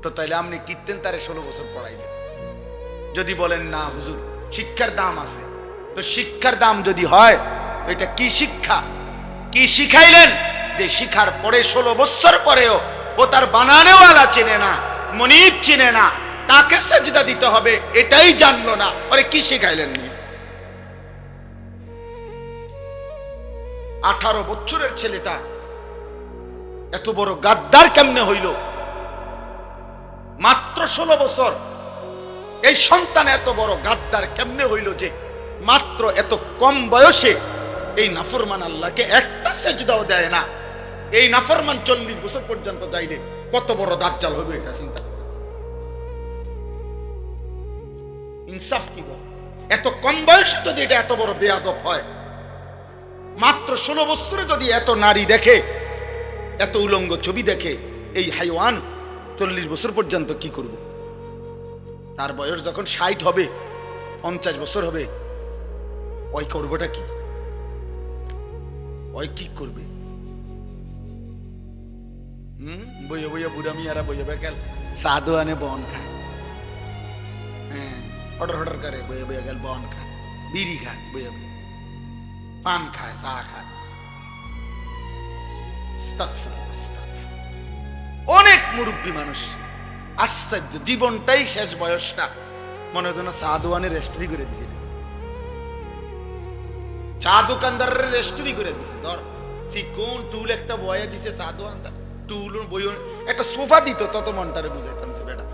তো তাইলে আপনি কীর্তেন তারে 16 বছর পড়াইলেন। যদি বলেন না হুজুর শিক্ষার দাম আছে, তো শিক্ষার দাম যদি হয় এটা কি শিক্ষা, কি শিখাইলেন যে শিখার পরে 16 বছর পরেও ও তার বানানেওয়ালা চেনে না, মনিব চেনে না, কাকে সেজদা দিতে হবে এটাই জানলো না, আরে কি শিখাইলেন? 18 বছরের ছেলেটা এত বড় গাদ্দার কেমনে হইল? মাত্র 16 বছর, এই সন্তান এত বড় গাদ্দার কেমনে হইল যে মাত্র এত কম বয়সে এই নাফরমান আল্লাহকে একটা সেজদাও দেয় না। এই নাফরমান 40 বছর পর্যন্ত যাইলে কত বড় দাজ্জাল হবে এটা চিন্তা করো। ইনসাফ কি বল? এত কম বয়সে যদি এটা এত বড় বেয়াদব হয়, মাত্র 16 বছরে যদি এত নারী দেখে, এত উলঙ্গ ছবি দেখে, এই হাইওয়ান 40 বছর পর্যন্ত কি করবে? তার বয়স যখন 60 হবে, 50 বছর হবে, ওই করবেটা কি? ওই কি করবে? বইয়া বইয়া বুড়া মিয়ারা বইয়া বেকাল সাধু আনে বন খায়, হ্যাঁ হটর হটর করে বইয়া বইয়া গেল বন খায়, বিড়ি খায়, বইয়া বইয়া পান খায়, চা খায়। অনেক মুরব্বী মানুষ, আশ্চর্য, জীবনটাই শেষ বয়সটা মনে হতো না চা দোকানে রেস্টুরি করে দিছে, চা দোকানদারের রেস্টুরি করে দিছে। ধর চিকন টুল একটা বয়া দিছে চা দোকানদার, টুল বই একটা সোফা দিত, তত মনটারে বুঝাইতাম যে বেটা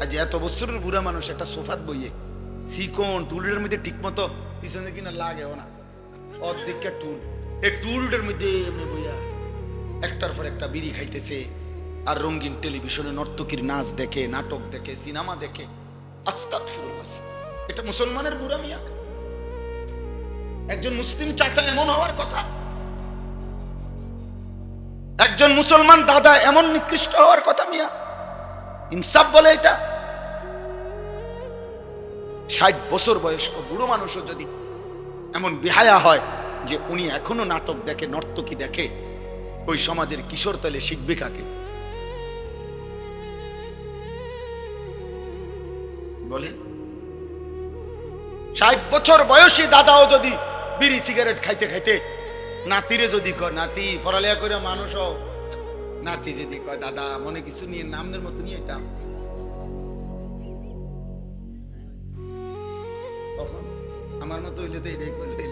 আজ এত বছরের বুড়া মানুষ একটা সোফাত বইয়ে চিকন টুলের মধ্যে ঠিক মতো পিছনে কিনা লাগেও না, অর্ধেকটা টুল, এই টুলটার মধ্যে এমনি বইয়া একটার পর একটা বিড়ি খাইতেছে আর রঙিন টেলিভিশনে নর্তকীর নাচ দেখে, নাটক দেখে, সিনেমা দেখে। আস্তাগফিরুল্লাহ, এটা মুসলমানের বুড়া মিয়া? একজন মুসলিম চাচা এমন হওয়ার কথা? একজন মুসলমান দাদা এমন নিকৃষ্ট হওয়ার কথা মিয়া? ইনসাফ বলে এটা? 60 বছর বয়স্ক বুড়ো মানুষও যদি এমন বেহায়া হয় যে উনি এখনো নাটক দেখে, নর্তকী দেখে, ওই সমাজের কিশোর তাহলে শিখবে কাকে? বলেন। 60 বছর বয়সী দাদাও যদি বিড়ি সিগারেট খাইতে খাইতে নাতিরে যদি কয় নাতি পড়ালেখা করে মানুষ হও, নাতি যদি কয় দাদা মনে কিছু নিয়ে নামদের মতো নিয়ে এটা, তখন আমার মতো হইলে তো এটাই করলে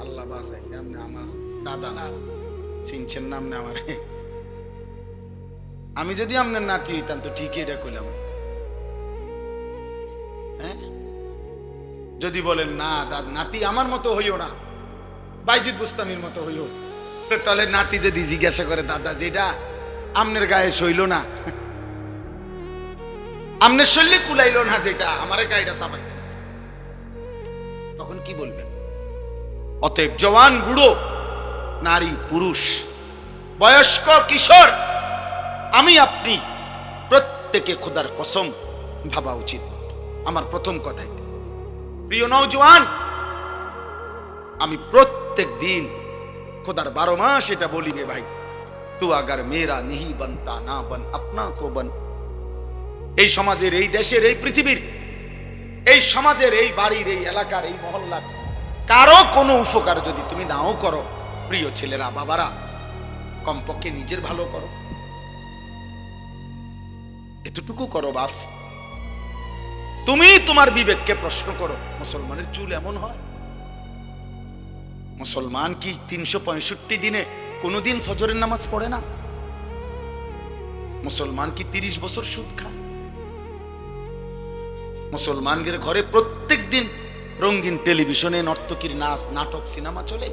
আল্লাহ বাঁচাইছে, আপনি আমার দাদা না চিনছেন নাম না আমার, আমি যদি আপনার নাতি হইতাম তো ঠিকই এটা কইলাম। হ্যাঁ, যদি বলেন না নাতি আমার মতো হইও না, বাইজিদ বুস্তামির মতো হইও, তাহলে নাতি যদি জিজ্ঞাসা করে দাদা যেটা আমনের গায়ে সইল না, আমনের শরীরে কুলাইল না, যেটা আমার গায়েটা চাপাই দিয়েছে, তখন কি বলবেন? অতএব জওয়ান বুড়ো, নারী পুরুষ, বয়স্ক কিশোর, আমি আপনি প্রত্যেকে খোদার কসম ভাবা উচিত। আমার প্রথম কথাই, প্রিয় নওজওয়ান, আমি প্রত্যেক দিন খোদার 12 মাস এটা বলি রে ভাই, তু আগার মেরা নিহি বনতা না বন আপনা তো বন। এই সমাজের, এই দেশের, এই পৃথিবীর, এই সমাজের, এই বাড়ির, এই এলাকার, এই মহল্লার কারো কোনো উপকার যদি তুমি নাও করো, প্রিয় ছেলেরা বাবারা, কমপক্ষে নিজের ভালো করো, এতটুকু করো বাপ। তুমি তোমার বিবেককে প্রশ্ন করো, মুসলমানের চুল এমন হয়? মুসলমান কি 365 দিনে কোনোদিন ফজরের নামাজ পড়ে না? মুসলমান কি 30 বছর সুদ খায়? মুসলমানদের ঘরে প্রত্যেক দিন রঙিন টেলিভিশনে নর্তকীর নাচ, নাটক, সিনেমা চলে?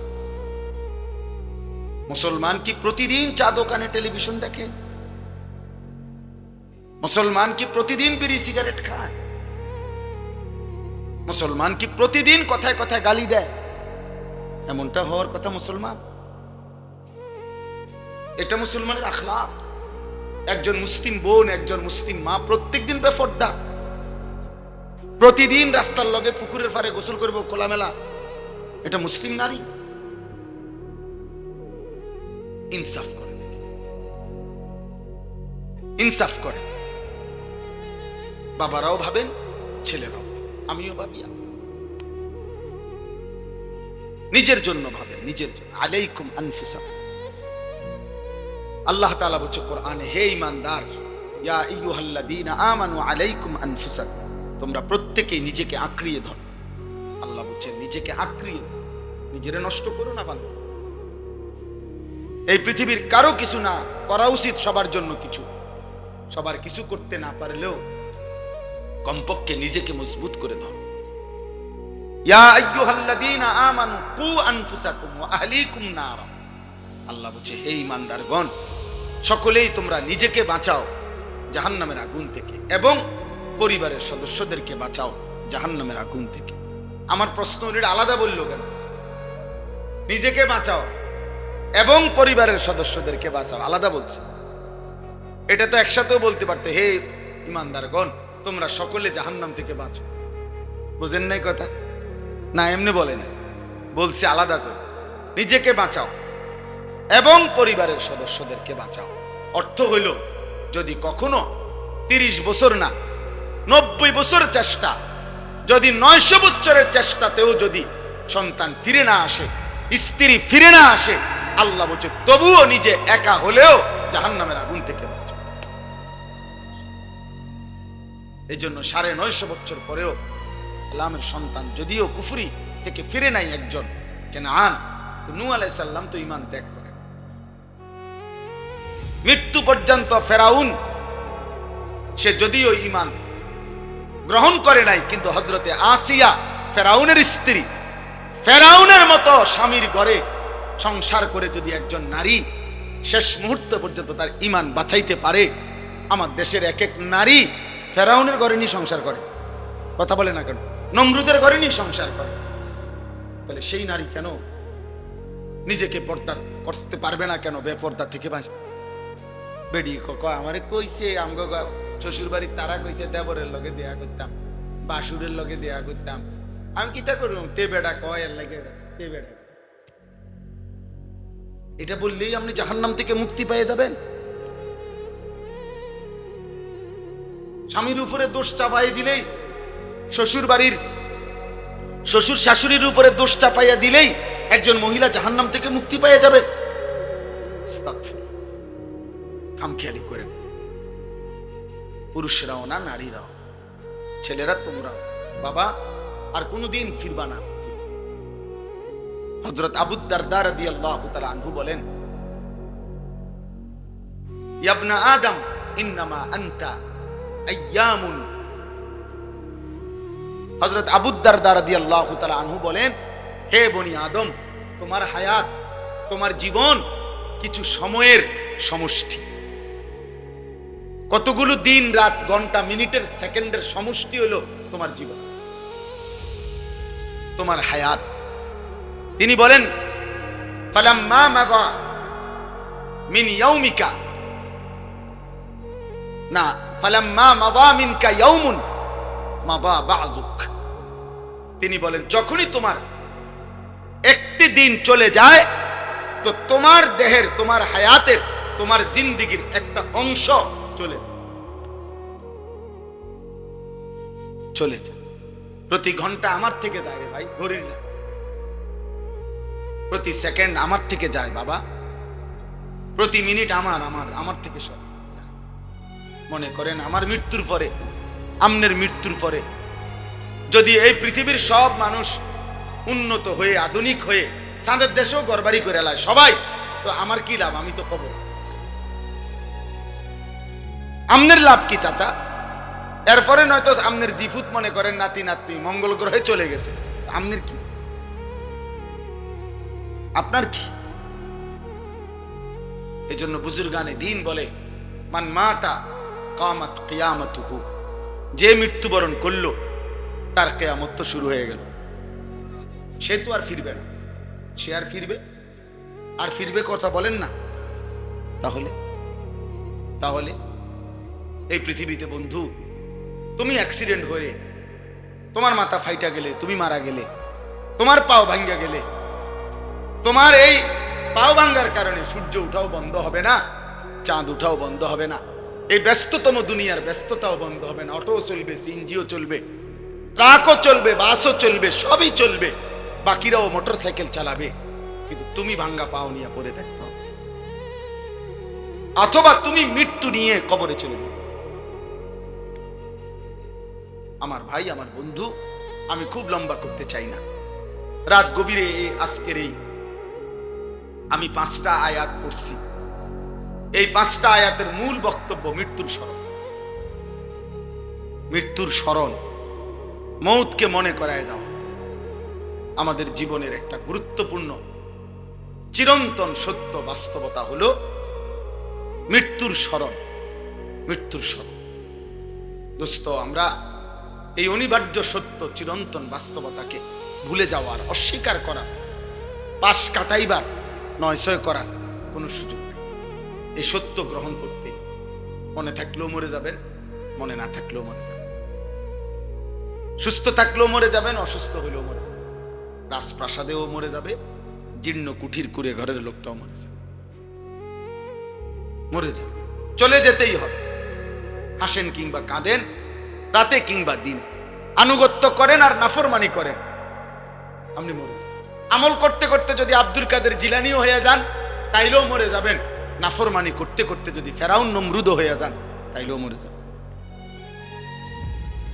মুসলমান কি প্রতিদিন চা দোকানে টেলিভিশন দেখে? মুসলমান কি প্রতিদিন বিড়ি সিগারেট খায়? মুসলমান কি প্রতিদিন কথায় কথায় গালি দেয়? এমনটা হওয়ার কথা মুসলমান? এটা মুসলমানের আখলাক। একজন মুসলিম বোন, একজন মুসলিম মা প্রত্যেকদিন বেপরদা, প্রতিদিন রাস্তার লগে পুকুরের পাড়ে গোসল করবো খোলামেলা, এটা মুসলিম নারী? ইনসাফ করে, ইনসাফ করে। বাবারাও ভাবেন, ছেলেরাও, আমিও ভাবি, নিজের জন্য ভাবেন, নিজের জন্য। আলাইকুম আনফুসাকুম, আল্লাহ তাআলা বলছে কোরআনে, হে ঈমানদার, ইয়া আইয়ুহাল্লাযীনা আমানু আলাইকুম আনফুসাকুম, তোমরা প্রত্যেকেই নিজেকে আঁকড়িয়ে ধরো। আল্লাহ বলছে নিজেকে আঁকড়িয়ে, নিজেরে নষ্ট করো না বান্দা। এই পৃথিবীর কারো কিছু না করা উচিত, সবার জন্য কিছু। সবার কিছু করতে না পারলেও কমপক্ষে নিজেকে মজবুত করে ধরো। ইয়া আইয়ুহাল্লাযীনা আমানু কু আনফুসাকুম ওয়া আহলিকুম নারা, আল্লাহ বলছে হে ঈমানদারগণ, সকলেই তোমরা নিজেকে বাঁচাও জাহান্নামের আগুন থেকে এবং পরিবারের সদস্যদেরকে বাঁচাও জাহান্নামের আগুন থেকে। আমার প্রশ্ন এটা আলাদা বললো কেন? নিজেকে বাঁচাও এবং পরিবারের সদস্যদেরকে বাঁচাও আলাদা বলছে। এটা তো একসাথেও বলতে পারতে, হে ঈমানদারগণ, তোমরা সকলে জাহান্নাম থেকে বাঁচো। বুঝেন নাই কথা? না এমনি বলে না, বলছে আলাদা করে, নিজেকে বাঁচাও এবং পরিবারের সদস্যদেরকে বাঁচাও। অর্থ হইল, যদি কখনো 30 বছর না 90 বছর চেষ্টা, যদি 900 বছরের চেষ্টাতেও যদি সন্তান ফিরে না আসে, স্ত্রী ফিরে না আসে, আল্লাহ বলছে তবুও নিজে একা হলেও জাহান্নামের আগুন থেকে বাঁচো। এই জন্য 950 বছর পরেও ইসলামের সন্তান যদিও কুফরি থেকে ফিরে নাই একজন, কেনান, নূহ আলাইহিস সালাম তো ঈমান ত্যাগ করে মৃত্যু পর্যন্ত। ফেরাউন সে যদিও ঈমান গ্রহণ করে নাই, কিন্তু হযরতে আসিয়া ফেরাউনের স্ত্রী, ফেরাউনের মতো স্বামীর ঘরে সংসার করে যদি একজন নারী শেষ মুহূর্ত পর্যন্ত তার ঈমান বাঁচাইতে পারে, আমার দেশের এক এক নারী ফেরাউনের ঘরে নিয়ে সংসার করে, কথা বলে না কেন, নমরুদের ঘরে নিয়ে সংসার করে, তাহলে সেই নারী কেন নিজেকে পর্দা করতে পারবে না? কেন বেপর্দা থেকে বাঁচতে? বেডি আমারে কইছে আমগো শ্বশুর বাড়ির তারা কইছে দেবরের লগে দেয়া করতাম, বাসুরের লগে দেয়া করতাম, আমি কিতা করব? তে বেড়া কয় এর লাগে তে বেড়া। এটা বললেই আপনি জাহান্নাম থেকে মুক্তি পেয়ে যাবেন? স্বামীর উপরে দোষ চাপাই দিলেই, শ্বশুর বাড়ির শ্বশুর শাশুড়ির উপরে দোষ চাপাইয়া দিলেই একজন মহিলা জাহান্নাম থেকে মুক্তি পেয়ে যাবে? খামখেয়ালি করেন, পুরুষরাও না নারীরাও, ছেলেরা তোমরাও। বাবা আর কোনদিন ফিরবা না। হযরত আবু দারদা রাদিয়াল্লাহু তাআলা আনহু বলেন, ইয়া ইবনা আদম ইন্নামা আনতা আইয়ামুন। হযরত আবু দারদা রাদিয়াল্লাহু তাআলা আনহু বলেন, হে বনি আদম, তোমার হায়াত, তোমার জীবন কিছু সময়ের সমষ্টি। কতগুলো দিন রাত ঘন্টা মিনিটের সেকেন্ডের সমষ্টি হলো তোমার জীবন, তোমার হায়াত। তিনি বলেন, ফালাম্মা মাযা মিন ইয়াউমিকা, না ফালাম্মা মাযা মিনকা ইয়াউমুন মাযা বা'যুক। তিনি বলেন, যখনই তোমার একটি দিন চলে যায়, তো তোমার দেহের, তোমার হায়াতের, তোমার জিন্দেগীর একটা অংশ চলে যায়, চলে যায়। প্রতি ঘন্টা আমার থেকে যায় রে ভাই, ঘড়ির প্রতি সেকেন্ড আমার থেকে যায় বাবা, প্রতি মিনিট আমার থেকে সব যায়। মনে করেন আমার মৃত্যুর পরে, আমনের মৃত্যুর পরে যদি এই পৃথিবীর সব মানুষ উন্নত হয়ে আধুনিক হয়ে চাঁদের দেশেও ঘরবাড়ি করে এলায় সবাই, তো আমার কি লাভ? আমি তো কবর। আমনের লাভ কি চাচা? এরপরে নয়তো আমনের জিফুত মনে করেন নাতি নাতনি মঙ্গল গ্রহে চলে গেছে, আমনের কি? আপনার কি? এই জন্য বুজুর্গানে দিন বলে, মান মাতা কামাত কিয়ামতুহু, যে মৃত্যুবরণ করলো তার কিয়ামত তো শুরু হয়ে গেল। সে তো আর ফিরবে না। সে আর ফিরবে কথা বলেন না। তাহলে এই পৃথিবীতে বন্ধু, তুমি অ্যাক্সিডেন্ট হয়ে তোমার মাথা ফাইটা গেলে, তুমি মারা গেলে, তোমার পাও ভাঙ্গা গেলে, তোমার এই পাও ভাঙ্গার কারণে সূর্য উঠাও বন্ধ হবে না, চাঁদ উঠাও বন্ধ হবে না, এই ব্যস্ততম দুনিয়ার ব্যস্ততাও বন্ধ হবে না। অটো চলবে, সিএনজিও চলবে, ট্রাকও চলবে, বাসও চলবে, সবই চলবে, বাকিরাও মোটর সাইকেল চালাবে, কিন্তু তুমি ভাঙ্গা পাও নিয়ে পড়ে থাকতে হবে, অথবা তুমি মৃত্যু নিয়ে কবরে চলে যাবে। আমার ভাই, আমার বন্ধু, আমি খুব লম্বা করতে চাই না। রাত গভীরে আজকের আমি 5টা আয়াত পড়ছি। এই 5টা আয়াতের মূল বক্তব্য মৃত্যুর স্মরণ, মৌতকে মনে করায় দাও। আমাদের জীবনের একটা গুরুত্বপূর্ণ চিরন্তন সত্য বাস্তবতা হলো মৃত্যুর স্মরণ। দোস্ত, আমরা এই অনিবার্য সত্য চিরন্তন বাস্তবতাকে ভুলে যাওয়ার, অস্বীকার করার, পাশ কাটাইবার, নয়সয় করার কোনো সুযোগ নেই। এই সত্য গ্রহণ করতে মনে থাকলেও মরে যাবেন, মনে না থাকলেও মরে যাবেন, সুস্থ থাকলেও মরে যাবেন, অসুস্থ হলেও মরে যাবেন, রাজপ্রাসাদেও মরে যাবে, জীর্ণ কুঠির কুড়ে ঘরের লোকটাও মরে যাবে, চলে যেতেই হবে। হাসেন কিংবা কাঁদেন, রাতে কিংবা দিন, আনুগত্য করেন আর নাফরমানি করেন, আপনি মরে যাবেন। আমল করতে করতে যদি আব্দুল কাদের জিলানিও হয়ে যান তাইলেও মরে যাবেন, নাফরমানি করতে করতে যদি ফেরাউন নমরুদ হয়ে যান তাইলেও মরে যাবেন।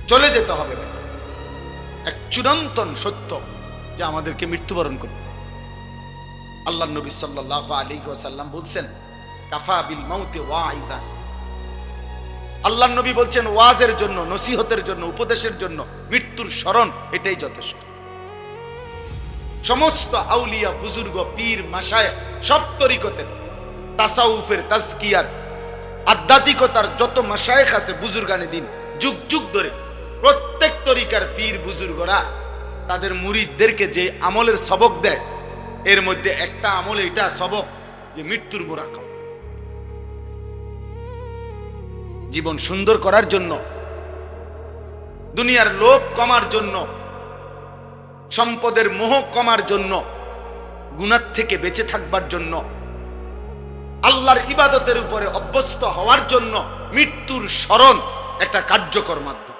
চলে যেতে হবে ভাই। এক চিরন্তন সত্য যে আমাদেরকে মৃত্যুবরণ করতে হবে। আল্লাহ নবী সাল্লাল্লাহু আলাইহি ওয়াসাল্লাম বলছেন, কাফা বিল মাউতি ওয়াইজা। আল্লাহ নবী বলছেন, ওয়াজের জন্য, নসিহতের জন্য, উপদেশের জন্য মৃত্যুর স্মরণ এটাই যথেষ্ট। সমস্ত আউলিয়া, বুজুর্গ, পীর, মাশায়েখ, সব তরিকতের, তাসাউফের, তাজকিয়ার, আধ্যাত্মিকতার যত মাশায়েখ আছে বুজুর্গানে দিন, যুগ যুগ ধরে প্রত্যেক তরিকার পীর বুজুর্গরা তাদের মুরিদদেরকে যে আমলের সবক দেয়, এর মধ্যে একটা আমল এটা সবক যে মৃত্যুর মুরাকাবা। জীবন সুন্দর করার জন্য, দুনিয়ার লোভ কমার জন্য, সম্পদের মোহ কমার জন্য, গুনাহ থেকে বেঁচে থাকবার জন্য, আল্লাহর ইবাদতের উপরে অভ্যস্ত হওয়ার জন্য মৃত্যুর স্মরণ একটা কার্যকর মাধ্যম।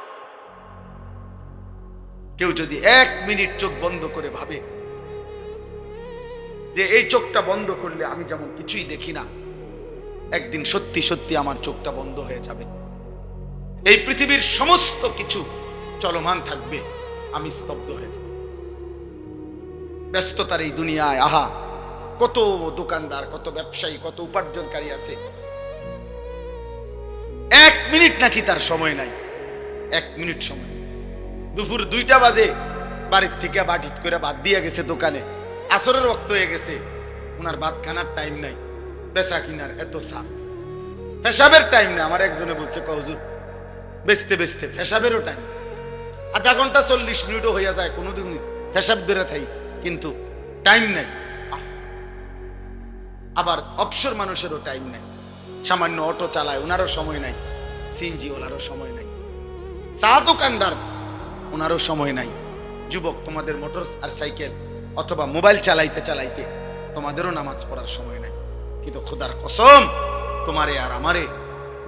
কেউ যদি 1 মিনিট চোখ বন্ধ করে ভাবে যে এই চোখটা বন্ধ করলে আমি যেমন কিছুই দেখি না, একদিন সত্যি সত্যি আমার চোখটা বন্ধ হয়ে যাবে, এই পৃথিবীর সমস্ত কিছু চলমান থাকবে, আমি স্তব্ধ হয়ে যাব। ব্যস্ততার এই দুনিয়ায় আহা কত দোকানদার, কত ব্যবসায়ী, কত উপার্জনকারী আছে, 1 মিনিট নাকি তার সময় নাই। 1 মিনিট সময়, দুপুর 2টা বাজে বাড়ির থেকে বাটিত করে ভাত দিয়ে গেছে দোকানে, আসরের ওয়াক্ত হয়ে গেছে, ওনার ভাত খানার টাইম নাই, বেচা কিনার এত চাপ, পেশাবের টাইম নেই। আমার একজনে বলছে, হুজুর বেচতে বেচতে পেশাবেরও টাইম, আধা ঘন্টা 40 মিনিটও হইয়া যায় কোনোদিন পেশাব ধরে থাই, কিন্তু টাইম নাই। আবার অবসর মানুষেরও টাইম নাই, সামান্য অটো চালায় ওনারও সময় নাই, সিএনজি ওনারও সময় নাই, চা দোকানদার ওনারও সময় নাই। যুবক, তোমাদের মোটর আর সাইকেল অথবা মোবাইল চালাইতে চালাইতে তোমাদেরও নামাজ পড়ার সময় নাই। কিন্তু খোদার কসম, তোমারে আর আমারে,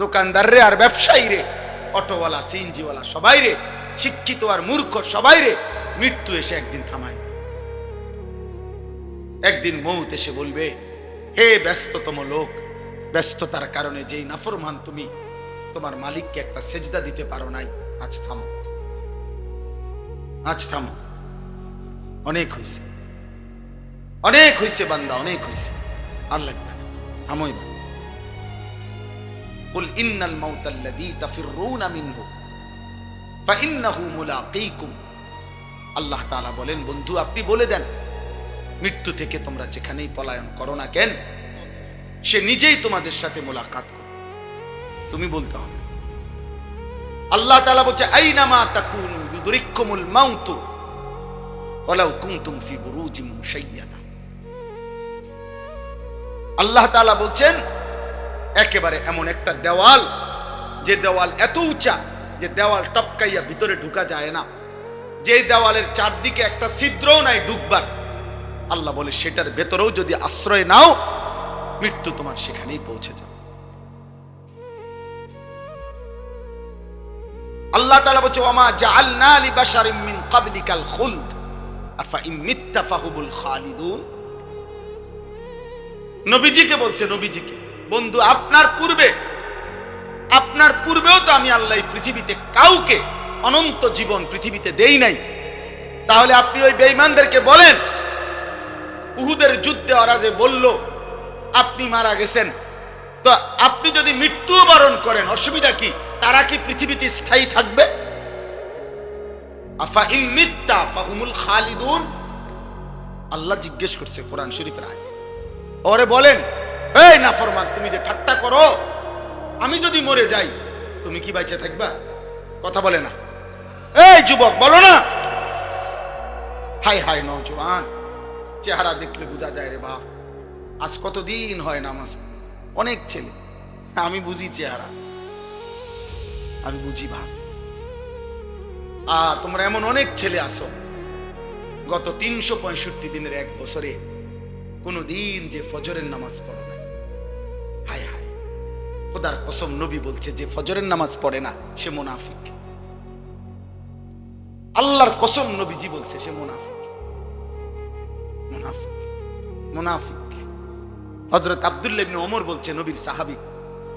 দোকানদার রে আর ব্যবসায়ী রে, অটোওয়ালা, সিএনজিওয়ালা, সবাই রে, শিক্ষিত আর মূর্খ সবাই রে, মৃত্যু এসে একদিন থামায়। একদিন মৌত এসে বলবে, হে ব্যস্ততম লোক, ব্যস্ততার কারণে যেই নাফরমান তুমি তোমার মালিককে একটা সেজদা দিতে পারো নাই, আজ থামো, আজ থামো, অনেক হয়েছে, অনেক হয়েছে বান্দা, অনেক হয়েছে, আর লাগবে না, থামোই না। কুল ইন্নাল মাউতাল্লাযী তাফিররুনা মিনহু ফাইন্নাহু মুলাকীকুম। আল্লাহ তাআলা বলেন, বন্ধু আপনি বলে দেন, মৃত্যু থেকে তোমরা যেখানেই পলায়ন করো না কেন, সে নিজেই তোমাদের সাথে মোলাকাত করবে, তুমি বলতে হবে। আল্লাহ তাআলা বলছে, আইনামা তাকুনু ইউদরিকুমুল মাউতু ওয়ালাউ কুনতুম ফি বুরুজিম মুশাইয়াদা। আল্লাহ তাআলা বলছেন, একেবারে এমন একটা দেওয়াল, যে দেওয়াল এত উঁচা যে দেওয়াল টপকাইয়া ভিতরে ঢুকা যায় না, যে দেওয়ালের চারদিকে একটা ছিদ্রও নাই ঢুকবার, আল্লাহ বলে সেটার ভেতরেও যদি আশ্রয় নাও, মৃত্যু তোমার সেখানেই পৌঁছে যাবে। আল্লাহ তাআলা বলছে, ওমা জাআলনা লিবাশারিম মিন ক্বাবলিকাল খুলদ আফা ইন মিত্তা ফাহুমুল খালিদুন। নবীজিকে বলছে, নবীজিকে, বন্ধু আপনার পূর্বেও তো আমি আল্লাহ পৃথিবীতে কাউকে অনন্ত জীবন পৃথিবীতে দেই নাই, তাহলে আপনি ওই বেঈমানদেরকে বলেন, উহুদের যুদ্ধে ওরা যে বলল আপনি মারা গেছেন, তো আপনি যদি মৃত্যু বরণ করেন অসুবিধা কি? তারা কি পৃথিবীতে স্থায়ী থাকবে? আফা ইন মিত্তা ফাহুমুল খালিদুন। আল্লাহ জিজ্ঞেস করছে কোরআন শরীফের আয়াত, ওরে বলেন, এই নাফরমান, তুমি যে ঠাট্টা করো, আমি যদি মরে যাই তুমি কি বাইচে থাকবা? কথা বলে না। এই যুবক বলো না। হাই হাই নওজোয়ান, চেহারা দেখলে বোঝা যায় রে বাপ, আজ কতদিন হয় নামাজ, অনেক ছেলে, আমি বুঝি চেহারা, আমি বুঝি ভাব। তোমরা এমন অনেক ছেলে আসো, গত 365 দিনের এক বছরে কোনদিন যে ফজরের নামাজ পড়ো না। হায় হায়, খোদার কসম, নবী বলছে যে ফজরের নামাজ পড়ে না সে মুনাফিক। আল্লাহর কসম, নবীজি বলছে সে মুনাফিক, মুনাফিক, মুনাফিক। হযরত আব্দুল্লাহ ইবনে ওমর বলছে, নবীর সাহাবী,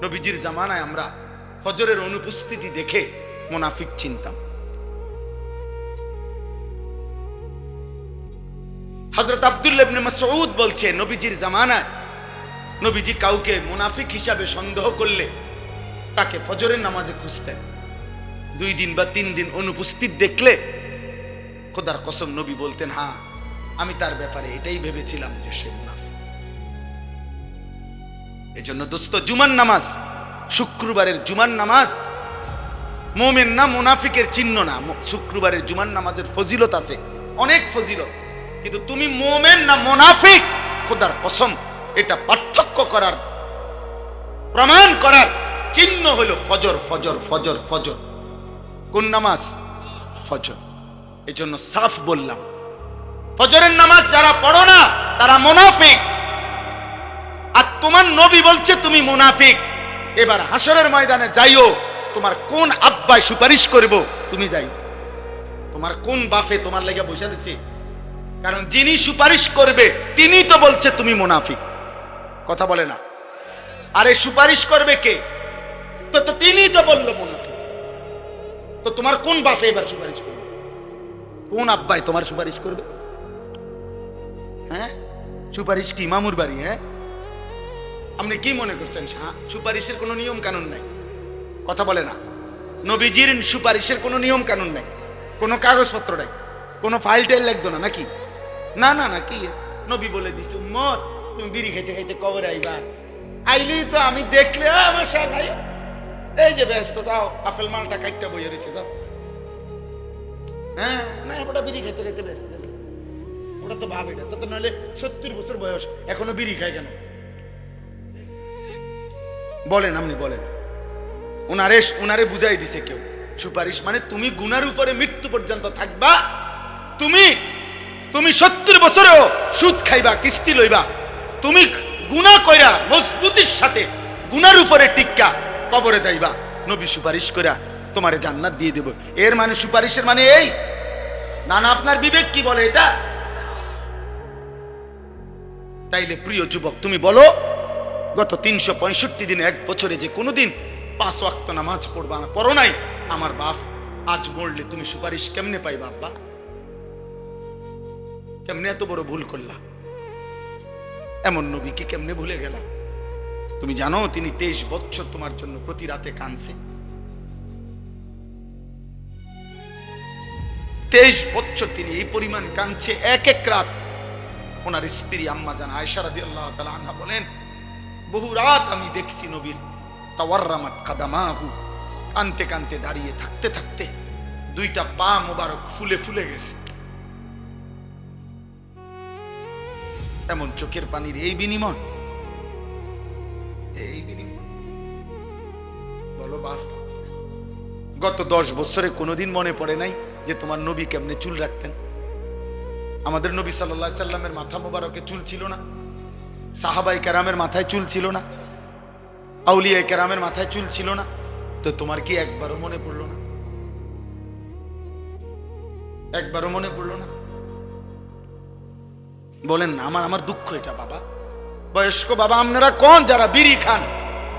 নবীজির জামানায় আমরা ফজরের অনুপস্থিতি দেখে মুনাফিক চিনতাম। হযরত আব্দুল্লাহ ইবনে মাসউদ বলছে, নবীজির জামানায় নবীজি কাউকে মুনাফিক হিসাবে সন্দেহ করলে তাকে ফজরের নামাজে খুঁজতেন। 2 দিন বা 3 দিন অনুপস্থিত দেখলে খোদার কসম নবী বলতেন, হ্যাঁ আমি তার ব্যাপারে এটাই ভেবেছিলাম যে সে মুনাফিক। এজন্য দোস্ত, জুমার নামাজ, শুক্রবারের জুমার নামাজ মুমিন না মুনাফিকের চিহ্ন না। শুক্রবারের জুমার নামাজের ফজিলত আছে, অনেক ফজিলত, কিন্তু তুমি মুমিন না মুনাফিক, খোদার কসম এটা পার্থক্য করার, প্রমাণ করার চিহ্ন হলো ফজর, ফজর, ফজর, ফজর। কোন নামাজ? ফজর। এজন্য সাফ বললাম, ফজরের নামাজ যারা পড়ো না তারা মুনাফিক। আর তোমার নবী বলছে তুমি মুনাফিক। এবার হাসরের ময়দানে যাইও, তোমার কোন আব্বাই সুপারিশ করব তুমি যাই, তোমার কোন বাফে তোমার লাগা বসে রয়েছে, কারণ যিনি সুপারিশ করবে তিনি তো বলছে তুমি মুনাফিক। কথা বলে না। আরে সুপারিশ করবে কে? তো তিনি তো বললো মুনাফিক। তো তোমার কোন বাফে এবার সুপারিশ করবে? কোন আব্বাই তোমার সুপারিশ করবে? হ্যাঁ, সুপারিশ কি মামুর বাড়ি? হ্যাঁ, আপনি কি মনে করছেন সুপারিশের কোনো নিয়ম কানুন নাই? কথা বলে না। নবীজির সুপারিশের কোনো নিয়ম কানুন নাই, কোনো কাগজপত্র নাই, কোনো ফাইল টাইল লাগতো না নাকি? না না না, কি নবী বলে দিছে, উম্মত তুমি বিড়ি খাইতে খাইতে কবরে আইবা, আইলি তো আমি দেখলে মাশাআল্লাহ, এই যে ব্যস্ত, যাও আপেল মালটা কাটটা বইয়ে রয়েছে, যাও। হ্যাঁ না, ওটা বিড়ি খাইতে খাইতে ব্যস্ত, ওটা তো ভাব, এটা তো নাহলে 70 বছর বয়স এখনো বিড়ি খায় কেন? বলেন, আপনি বলেন। উনারে বুঝাই দিছে কেউ, সুপারিশ মানে তুমি গুনার উপরে মৃত্যু পর্যন্ত থাকবা, তুমি 70 বছরেও সুদ খাইবা, কিস্তি লইবা, তুমি গুনাহ কইরা মজবুতির সাথে গুনার উপরে টিক্কা কবরে যাইবা, নবী সুপারিশ কইরা তোমারে জান্নাত দিয়ে দেব। এর মানে সুপারিশের মানে এই না? না, আপনার বিবেক কি বলে এটা? তাইলে প্রিয় যুবক তুমি বলো, গত 365 দিনে এক বছরে যে কোনোদিন 5 ওয়াক্ত নামাজ পড়বা না, পড়ো নাই, আমার বাপ আজ মরলে তুমি সুপারিশ কেমনে পাইবা? আব্বা কেমনে এত বড় ভুল করলা? এমন নবীকে কেমনে ভুলে গেলা? তুমি জানো তিনি 23 বছর তোমার জন্য প্রতি রাতে কাঁদছে। 23 বছর তিনি এই পরিমাণ কাঁদছে এক এক রাত। ওনার স্ত্রী আম্মা জান আয়েশা রাদিয়াল্লাহু তাআলা আনহা বলেন, বহু রাত আমি দেখছি নবীর তাওয়াররামাত কাদামাহু, কানতে কানতে দাঁড়িয়ে থাকতে থাকতে দুইটা পা মোবারক ফুলে ফুলে গেছে। এমন চোখের পানির এই বিনিময়, এই বিনিময় বলো বাপ। গত 10 বছরে কোনোদিন মনে পড়ে নাই যে তোমার নবী কেমনে চুল রাখতেন? আমাদের নবী সাল্লাল্লাহু আলাইহি সাল্লামের মাথা মোবারকে চুল ছিল না? সাহাবায়ে কেরামের মাথায় চুল ছিল না? আউলিয়া কেরামের মাথায় চুল ছিল না? তো তোমার কি একবারও মনে পড়লো না? একবারও মনে পড়লো না? বলেন না। আমার দুঃখ এটা বাবা, বয়স্ক বাবা আপনারা কোন যারা বিড়ি খান,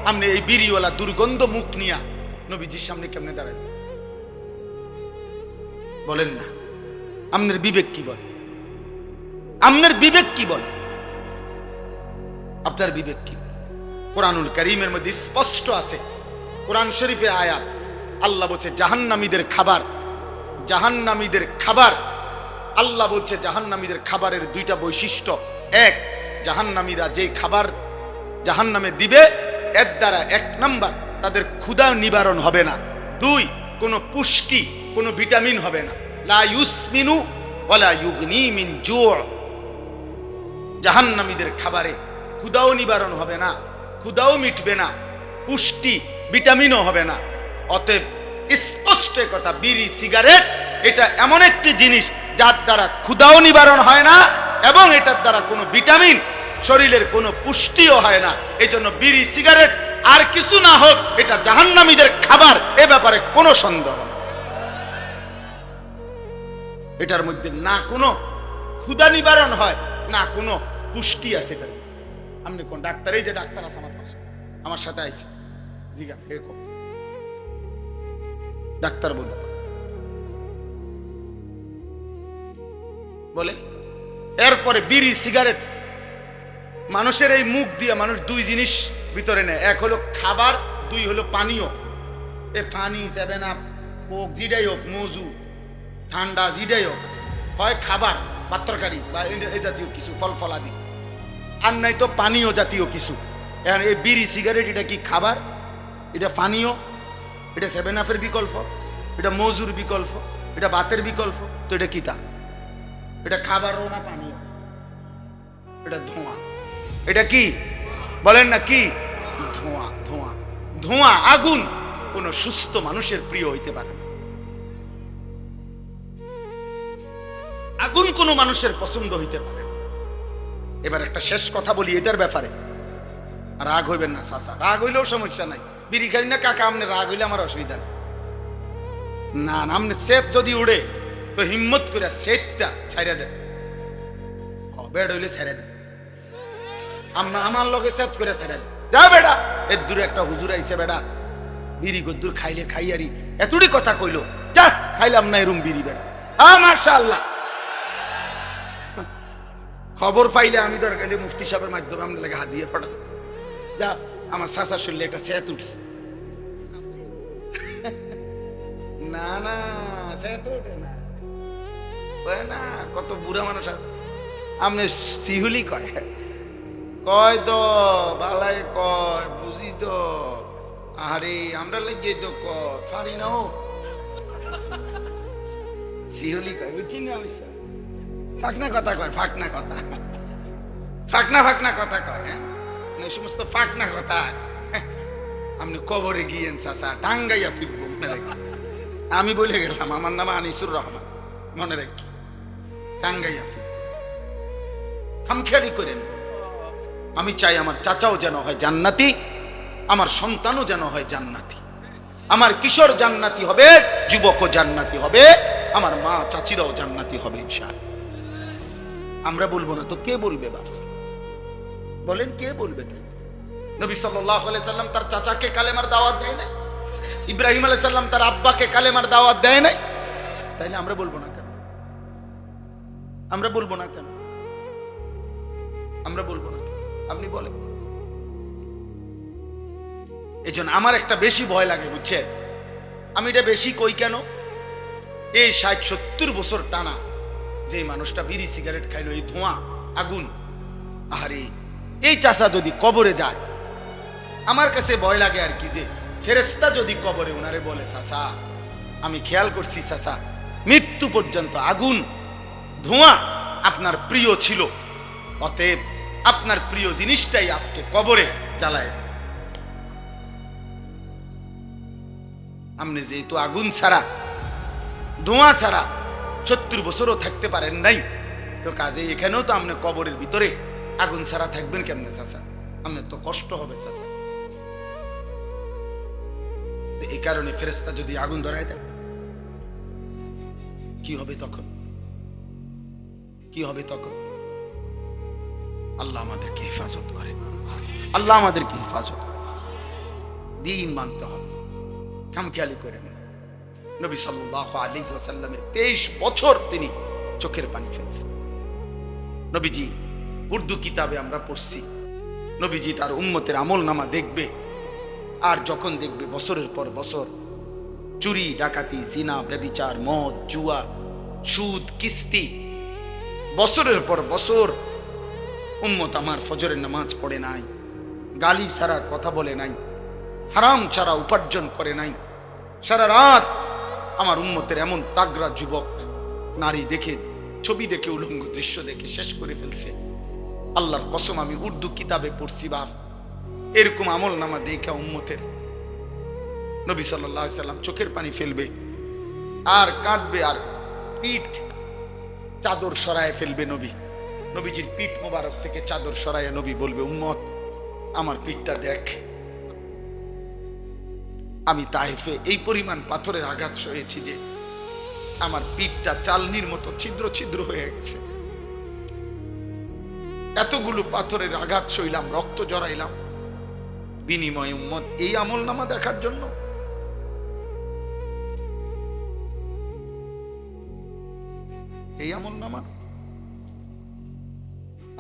আপনি এই বিড়িওয়ালা দুর্গন্ধ মুখ নিয়া নবীজির সামনে কেমনে দাঁড়ান? বলেন না। আপনার বিবেক কি বলে? আপনার বিবেক কি বলে? আপনার বিবেক কি? কোরআনুল কারীমের মধ্যে স্পষ্ট আছে, কোরআন শরীফের আয়াত, আল্লাহ বলছে জাহান্নামীদের খাবার, জাহান্নামীদের খাবার। আল্লাহ বলছে জাহান্নামীদের খাবারের দুইটা বৈশিষ্ট্য। এক, জাহান্নামীরা যেই খাবার জাহান্নামে দিবে এর দ্বারা 1 নাম্বার তাদের ক্ষুধা নিবারণ হবে না। 2, কোনো পুষ্টি, কোনো ভিটামিন হবে না। লা ইউসমিনু ওয়ালা ইউগনি মিন জু'। জাহান্নামীদের খাবারে ক্ষুধাও নিবারণ হবে না, ক্ষুধাও মিটবে না, পুষ্টি ভিটামিনও হবে না। অতএব স্পষ্ট কথা, বিড়ি সিগারেট এটা এমন একটি জিনিস যার দ্বারা ক্ষুধাও নিবারণ হয় না এবং এটার দ্বারা কোনো ভিটামিন, শরীরের কোনো পুষ্টিও হয় না। এই জন্য বিড়ি সিগারেট আর কিছু না হোক, এটা জাহান্নামীদের খাবার, এ ব্যাপারে কোনো সন্দেহ নেই। এটার মধ্যে না কোনো ক্ষুধা নিবারণ হয়, না কোনো পুষ্টি আছে। আপনি কোন ডাক্তার? এই যে ডাক্তার আছে আমার পাশে, আমার সাথে আইছে, জিজ্ঞাসা এরকম ডাক্তার বলে। এরপরে বিড়ি সিগারেট, মানুষের এই মুখ দিয়ে মানুষ 2 জিনিস ভিতরে নেয়, 1 হলো খাবার, 2 হলো পানীয়। এ পানি, 7 আপ, কোক, জিডাই হোক, মজু, ঠান্ডা জিডাই হোক, হয় খাবার বা তরকারি বা এই জাতীয় কিছু, ফল ফলাদি, আর নাই তো পানীয় জাতীয় কিছু। এই বিড়ি সিগারেট এটা কি খাবার? এটা পানীয়? এটা 7 আপের বিকল্প? এটা মজুর বিকল্প? এটা ভাতের বিকল্প? তো এটা কি? তা এটা খাবারও না, পানীয়? এটা ধোঁয়া। এটা কি বলেন না? কি? ধোঁয়া। ধোঁয়া, ধোঁয়া, আগুন কোন সুস্থ মানুষের প্রিয় হইতে পারে না। আগুন কোন মানুষের পছন্দ হইতে পারে না। এবার একটা শেষ কথা বলি এটার ব্যাপারে, রাগ হইবেন না চাচা, রাগ হইলেও সমস্যা নাই, বিড়ি খাই না কাকা, আপনি রাগ হইলে আমার অসুবিধা নেই। না না, আপনি সেত যদি উড়ে তো হিম্মত করে সেতটা ছাইরা দেন, বেড হইলে ছাইরা দেন। আমার লোকে সেত করে ছাইরা দেন, যা বেটা। এর দূরে একটা হুজুর আইছে, বেটা বিড়ি গদ্দুর খাইলে খাইয়ারি এতটি কথা কইলো, যা খাইলাম না এরম বিড়ি বেটা। মাশাআল্লাহ, খবর পাইলে আমি দরকার মুফতি সাহেবের মাধ্যমে আপনার লাগে হাত দিয়ে ফটো, যা আমার চাচা শুনলে একটা সেত উঠছে। না না, সেত উঠে না, না, কত বুড়া মানুষ। আপনি শিহুলি কয়, কয় তো বালাই কয়, বুঝি তো। আরে আমরা লাগিয়ে তো কয় পারি না, ও শিহুলি কয়, বুঝছি না। অবশ্য ফাঁকনা কথা কয়, ফাঁকনা কথা, ফাঁকনা ফাঁকনা কথা কয়। হ্যাঁ, এই সমস্ত ফাঁকনা কথা আপনি কবরে গিয়েন চাচা, টাঙ্গাইয়া ফিরবো। মনে রাখি, আমি বলে গেলাম আমার নাম আনিসুর রহমান, মনে রাখি, টাঙ্গাইয়া ফিরবো। খামখেয়ালি করেন। আমি চাই আমার চাচাও যেন হয় জান্নাতি, আমার সন্তানও যেন হয় জান্নাতি, আমার কিশোর জান্নাতি হবে, যুবকও জান্নাতি হবে, আমার মা চাচিরাও জান্নাতি হবে ইনশাআল্লাহ। আমরা বলবো না তো কে বলবে? বাপ বলেন কে বলবে তাই? নবী সাল্লাল্লাহু আলাইহি সাল্লাম তার চাচাকে কালেমার দাওয়াত দেয় নাই? ইব্রাহিম আলাইহিস সালাম তার আব্বাকে কালেমার দাওয়াত দেয় নাই? তাইলে আমরা বলবো না কেন? আমরা বলবো না কেন? আমরা বলবো না কেন? আপনি বলেন। এজন্য আমার একটা বেশি ভয় লাগে, বুঝছেন? আমি এটা বেশি কই কেন? এই 60-70 বছর টানা যে মানুষটা বিড়ি সিগারেট খাইলো, এই ধোঁয়া আগুন, আরে এই চাচা যদি কবরে যায়, আমার কাছে ভয় লাগে আর কি, যে ফেরেশতা যদি কবরে ওনারে বলে, চাচা আমি খেয়াল করছি চাচা মৃত্যু পর্যন্ত আগুন ধোঁয়া আপনার প্রিয় ছিল, অতএব আপনার প্রিয় জিনিসটাই আজকে কবরে জ্বালায় দেন। আপনি যেহেতু আগুন ছাড়া ধোঁয়া ছাড়া 70 বছরও থাকতে পারেন নাই, তো কাজে এখানেও তো আপনি কবরের ভিতরে আগুন ছাড়া থাকবেন কেমনে চাচা? আপনার তো কষ্ট হবে চাচা। এই কারণে ফেরেশতা যদি আগুন ধরায় দেয়, কি হবে তখন? কি হবে তখন? আল্লাহ আমাদেরকে হেফাজত করে, আল্লাহ আমাদেরকে হেফাজত করে। দিন মানতে হবে, খামখেয়ালি করে না। নবী সাল্লাল্লাহু আলাইহি ওয়াসাল্লামের 23 বছর তিনি চোখের পানি ফেলছেন। নবীজি উর্দু কিতাবে আমরা পড়ছি, নবীজি তার উম্মতের আমল নামা দেখবে, আর যখন দেখবে বছরের পর বছর চুরি ডাকাতি জিনা ব্যভিচার মদ জুয়া সুদ কিস্তি, বছরের পর বছর উম্মত আমার ফজরের নামাজ পড়ে নাই, গালি ছাড়া কথা বলে নাই, হারাম ছাড়া উপার্জন করে নাই, সারা রাত আমার উম্মতের এমন তাগড়া যুবক নারী দেখে, ছবি দেখে, উলঙ্গ দৃশ্য দেখে শেষ করে ফেলছে। আল্লাহর কসম আমি উর্দু কিতাবে পড়ছি, বাপ এরকম আমল নামা দেখা উম্মতের নবী সাল্লাল্লাহু আলাইহি সাল্লাম চোখের পানি ফেলবে আর কাঁদবে, আর পিঠ চাদর সরায় ফেলবে। নবীজির পিঠ মোবারক থেকে চাদর সরায় নবী বলবে, উম্মত আমার পিঠটা দেখ, আমি তায়েফে এই পরিমাণ পাথরের আঘাত সয়েছি যে আমার পিঠটা চালনির মতো ছিদ্র ছিদ্র হয়ে গেছে। এতগুলো পাথরের আঘাত সইলাম, রক্ত জড়াইলাম, বিনিময়ে উম্মত এই আমল নামা দেখার জন্য। এই আমল নামা,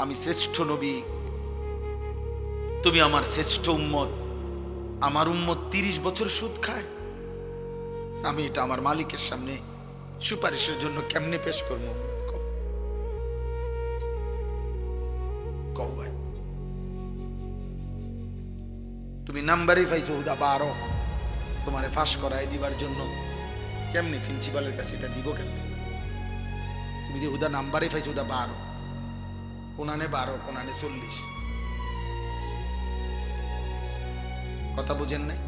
আমি শ্রেষ্ঠ নবী, তুমি আমার শ্রেষ্ঠ উম্মত, আমার উম্মত 30 বছর সুদ খায়, আমি এটা আমার মালিকের সামনে সুপারিশের জন্য কেমনে পেশ করবো? ভাই তুমি নাম্বারই পাইছো হুদা 12, তোমারে ফাঁস করায় দিবার জন্য, কেমনে প্রিন্সিপালের কাছে এটা দিব কেমনে? তুমি যে হুদা নাম্বারই পাইছো হুদা 12, কোনানে 12 কোনানে 40, কথা বুঝেন নাই?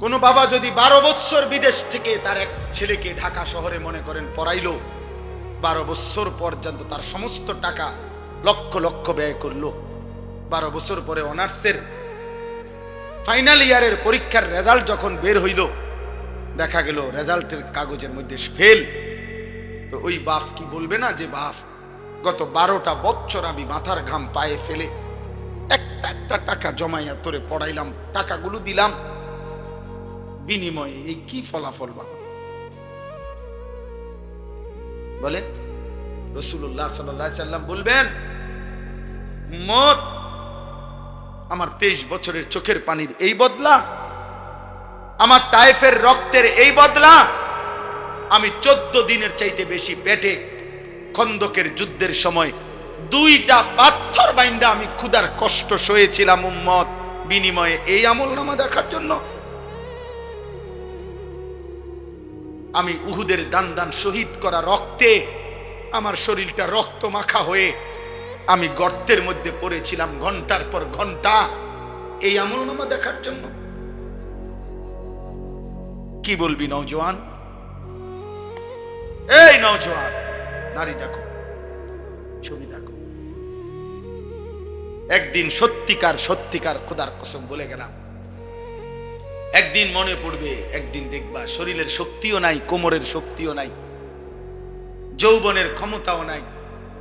কোন বাবা যদি 12 বছর বিদেশ থেকে তার এক ছেলেকে ঢাকা শহরে মনে করেন পড়াইলো, 12 বছর পর্যন্ত তার সমস্ত টাকা লক্ষ লক্ষ ব্যয় করলো, 12 বছর পরে অনার্সের ফাইনাল ইয়ারের পরীক্ষার রেজাল্ট যখন বের হইল, দেখা গেল রেজাল্টের কাগজের মধ্যে ফেল, তো ওই বাপ কি বলবে না যে বাপ গত 12টা বছর আমি মাথার ঘাম পায়ে ফেলে একটা একটা টাকা জমাইয়া তোরে পড়াইলাম, টাকাগুলো দিলাম, বিনিময়ে এই কি ফলাফল বাবা? বলেন। রাসূলুল্লাহ সাল্লাল্লাহু আলাইহি সাল্লাম বলবেন, উম্মত আমার 23 বছরের চোখের পানির এই বদলা, আমার তায়েফের রক্তের এই বদলা, আমি 14 দিনের চাইতে বেশি পেটে খন্দকের যুদ্ধের সময় 2টা পাথর বাইন্দা আমি ক্ষুধার কষ্ট সয়েছিলাম উম্মত, বিনিময়ে এই আমলনামা দেখার জন্য। আমি উহুদের দান দান শহীদ করা রক্তে আমার শরীরটা রক্ত মাখা হয়ে আমি গর্তের মধ্যে পড়েছিলাম ঘন্টার পর ঘন্টা, এই আমলনামা দেখার জন্য। কি বলবি নওজোয়ান? এই নওজোয়ান নারী দেখো, ছবি দেখো। একদিন সত্যিকার সত্যিকার খোদার কসম বলে গেলাম, একদিন মনে পড়বে, একদিন দেখবা শরীরের শক্তিও নাই, কোমরের শক্তিও নাই, যৌবনের ক্ষমতাও নাই,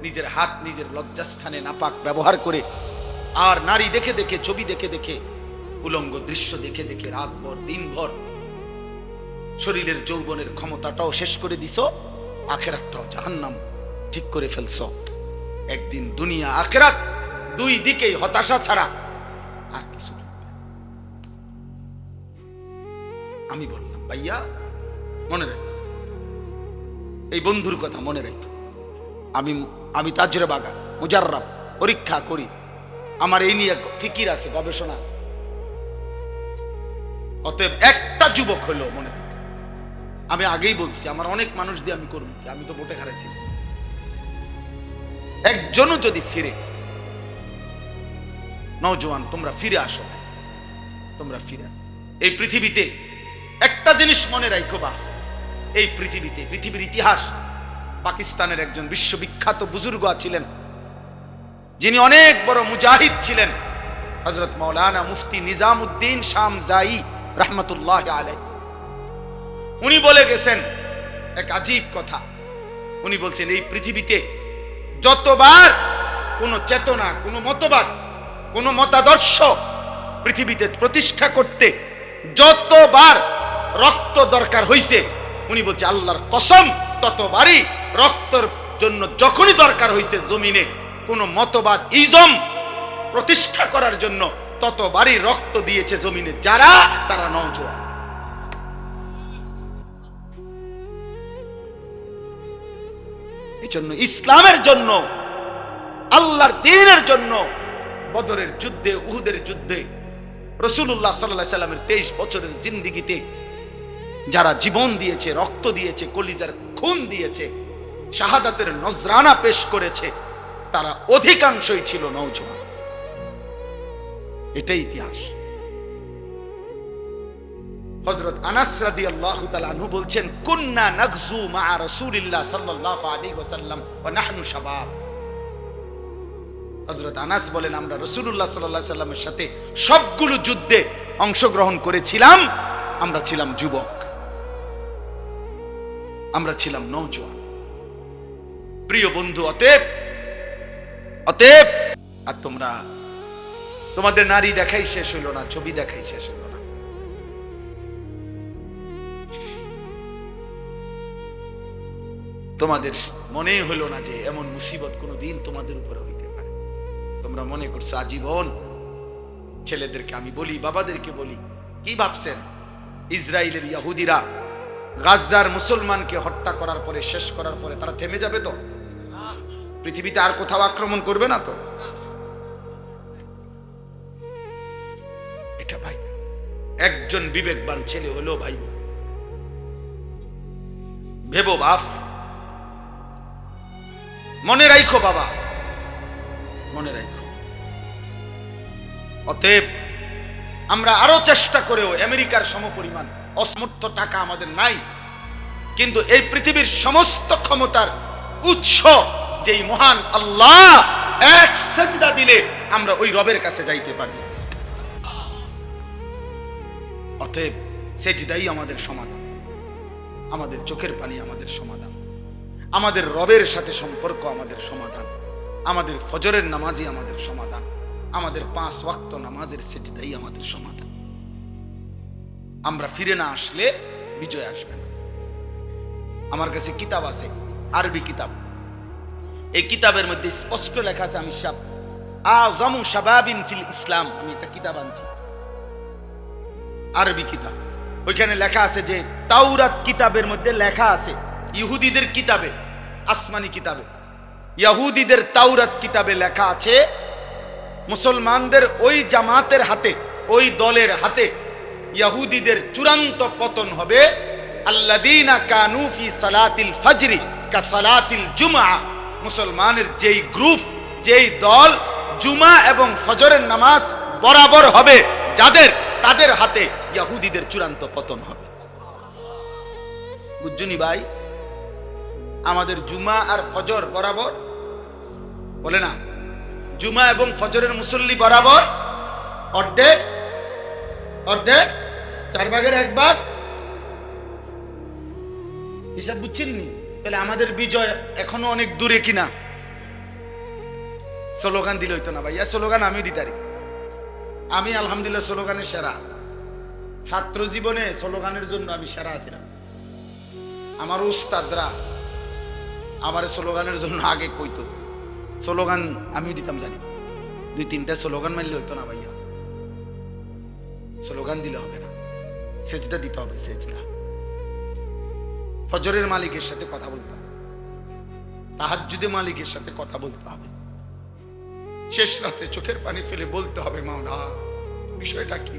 নিজের হাত নিজের লজ্জাস্থানে নাপাক ব্যবহার করে, আর নারী দেখে দেখে, ছবি দেখে দেখে, উলঙ্গ দৃশ্য দেখে দেখে রাতভর দিনভর শরীরের যৌবনের ক্ষমতাটাও শেষ করে দিছ, আখেরাতটাও জাহান্নাম ঠিক করে ফেলছ। একদিন দুনিয়া আখেরাত দুই দিকেই হতাশা ছাড়া আর কিছু না। আমি বললাম ভাইয়া মনে রাখো, এই বন্ধুর কথা মনে রাখো। আমি তাজরবাগা মুজাররাব, পরীক্ষা করি, আমার এই নিয়ে ফিকির আছে, গবেষণা আছে। অতএব একটা যুবক হলো মনে রাখো, আমি আগেই বলছি আমার অনেক মানুষ দিয়ে আমি করবো কি, আমি তো ভোটে হারাইছি। একজনও যদি ফিরে, নওজোয়ান তোমরা ফিরে আসো, তোমরা ফিরে। এই পৃথিবীতে একটা জিনিস মনে রাখো বাপ, এই পৃথিবীতে, পৃথিবীর ইতিহাস, পাকিস্তানের একজন বিশ্ববিখ্যাত বুজুর্গ ছিলেন, যিনি অনেক বড় মুজাহিদ ছিলেন, হযরত মাওলানা মুফতি নিজামউদ্দিন শামজাই রাহমাতুল্লাহ আলাইহি। উনি বলে গেছেন এক আজীব কথা। উনি বলছেন এই পৃথিবীতে যতবার কোন চেতনা, কোন মতবাদ, কোন মতাদর্শ পৃথিবীতে প্রতিষ্ঠা করতে যতবার রক্ত দরকার হইছে, উনি বলছে আল্লাহর কসম ততবারই রক্তর জন্য যখনই দরকার হইছে জমিনে কোন মতবাদ ইজম প্রতিষ্ঠা করার জন্য, ততবারই রক্ত দিয়েছে জমিনে যারা, তারা নওজোয়ান। এই জন্য ইসলামের জন্য, আল্লাহর দ্বীনের জন্য বদরের যুদ্ধে, উহুদের যুদ্ধে, রাসূলুল্লাহ সাল্লাল্লাহু আলাইহি সাল্লামের 23 বছরের জিন্দেগিতে যারা জীবন দিয়েছে, রক্ত দিয়েছে, কলিজার খুন দিয়েছে, শাহাদাতের নজরানা পেশ করেছে, তারা অধিকাংশই ছিল নওজোয়ান। এটাই ইতিহাস। হযরত আনাস রাদিয়াল্লাহু তাআলা আনহু বলছেন, কুন্না নাগজু মা রাসূলিল্লাহ সাল্লাল্লাহু আলাইহি ওয়াসাল্লাম ওয়া নাহনু শাবাব। হযরত আনাস বলেন, আমরা রাসূলুল্লাহ সাল্লাল্লাহু আলাইহি সাল্লামের সাথে সবগুলো যুদ্ধে অংশগ্রহণ করেছিলাম, আমরা ছিলাম যুবক, আমরা ছিলাম নওজোয়ান। প্রিয় বন্ধু, অতএব আর তোমরা তোমাদের নারী দেখাই শেষ হইল না, ছবি দেখাই শেষ হইল না। তোমাদের মনে হলো না যে এমন মুসিবত কোনোদিন তোমাদের উপরে হইতে পারে। তোমরা মনে করছো আজীবন। ছেলেদেরকে আমি বলি, বাবাদেরকে বলি, কি ভাবছেন ইসরায়েলের ইহুদিরা গাজার মুসলমানকে হত্যা করার পরে, শেষ করার পরে তারা থেমে যাবে তো? পৃথিবীতে আর কোথাও আক্রমণ করবে না তো? এটা ভাই একজন বিবেকবান ছেলে হলো ভাই, ভেবো বাপ, মনে রাখো বাবা, মনে রাখো। অতএব আমরা আরো চেষ্টা করেও আমেরিকার সমপরিমাণ অসমর্থ টাকা আমাদের নাই, কিন্তু এই পৃথিবীর সমস্ত ক্ষমতার উৎস যেই মহান আল্লাহ, এক সেজদা দিলে আমরা ওই রবের কাছে যাইতে পারি। অতএব সেজদাই আমাদের সমাধান, আমাদের চোখের পানি আমাদের সমাধান, আমাদের রবের সাথে সম্পর্ক আমাদের সমাধান, আমাদের ফজরের নামাজই আমাদের সমাধান, আমাদের 5 ওয়াক্ত নামাজের সেজদাই আমাদের সমাধান। আমরা ফিরে না আসলে বিজয় আসবে না। আমার কাছে কিতাব আছে, আরবি কিতাব। এই কিতাবের মধ্যে স্পষ্ট লেখা আছে, আমি আযমু শাবাবিন ফিল ইসলাম, আমি একটা কিতাব আনছি, আরবি কিতাব। ওইখানে লেখা আছে যে তাওরাত কিতাবের মধ্যে লেখা আছে, ইহুদিদের কিতাবে, আসমানি কিতাবে, ইহুদিদের তাওরাত কিতাবে লেখা আছে, মুসলমানদের ওই জামাতের হাতে, ওই দলের হাতে ইহুদিদের চূড়ান্ত পতন হবে। আল্লাযীনা কানু ফি সালাতিল ফজরি কা সালাতিল জুমআ, মুসলমানের যেই গ্রুপ, যেই দল জুমা এবং ফজরের নামাজ বরাবর হবে যাদের, তাদের হাতে ইহুদিদের চূড়ান্ত পতন হবে। বুঝছনি ভাই? আমাদের জুমা আর ফজর বরাবর, বলে না, জুমা এবং ফজরের মুসল্লি বরাবর অর্ধেক অর্ধেক, 4 ভাগের 1 ভাগ। হিসাব বুঝছেন নি? তাহলে আমাদের বিজয় এখনো অনেক দূরে কিনা? স্লোগান দিলে হইতো না ভাইয়া, স্লোগান আমিও দিতারি। আমি আলহামদুলিল্লাহ স্লোগানের সেরা, ছাত্র জীবনে স্লোগানের জন্য আমি সেরা আছিলাম। আমার উস্তাদরা আমার স্লোগানের জন্য আগে কইতো, স্লোগান আমিও দিতাম জানি। 2-3টা স্লোগান মারলে হইতো না ভাইয়া, স্লোগান দিলে হবে না, সেজদা দিতে হবে, সেজদা। ফজরের মালিকের সাথে কথা বলতে হবে, তাহাজ্জুদের মালিকের সাথে কথা বলতে হবে, শেষ রাতে চোখের পানি ফেলে বলতে হবে, মাওলা বিষয়টা কি,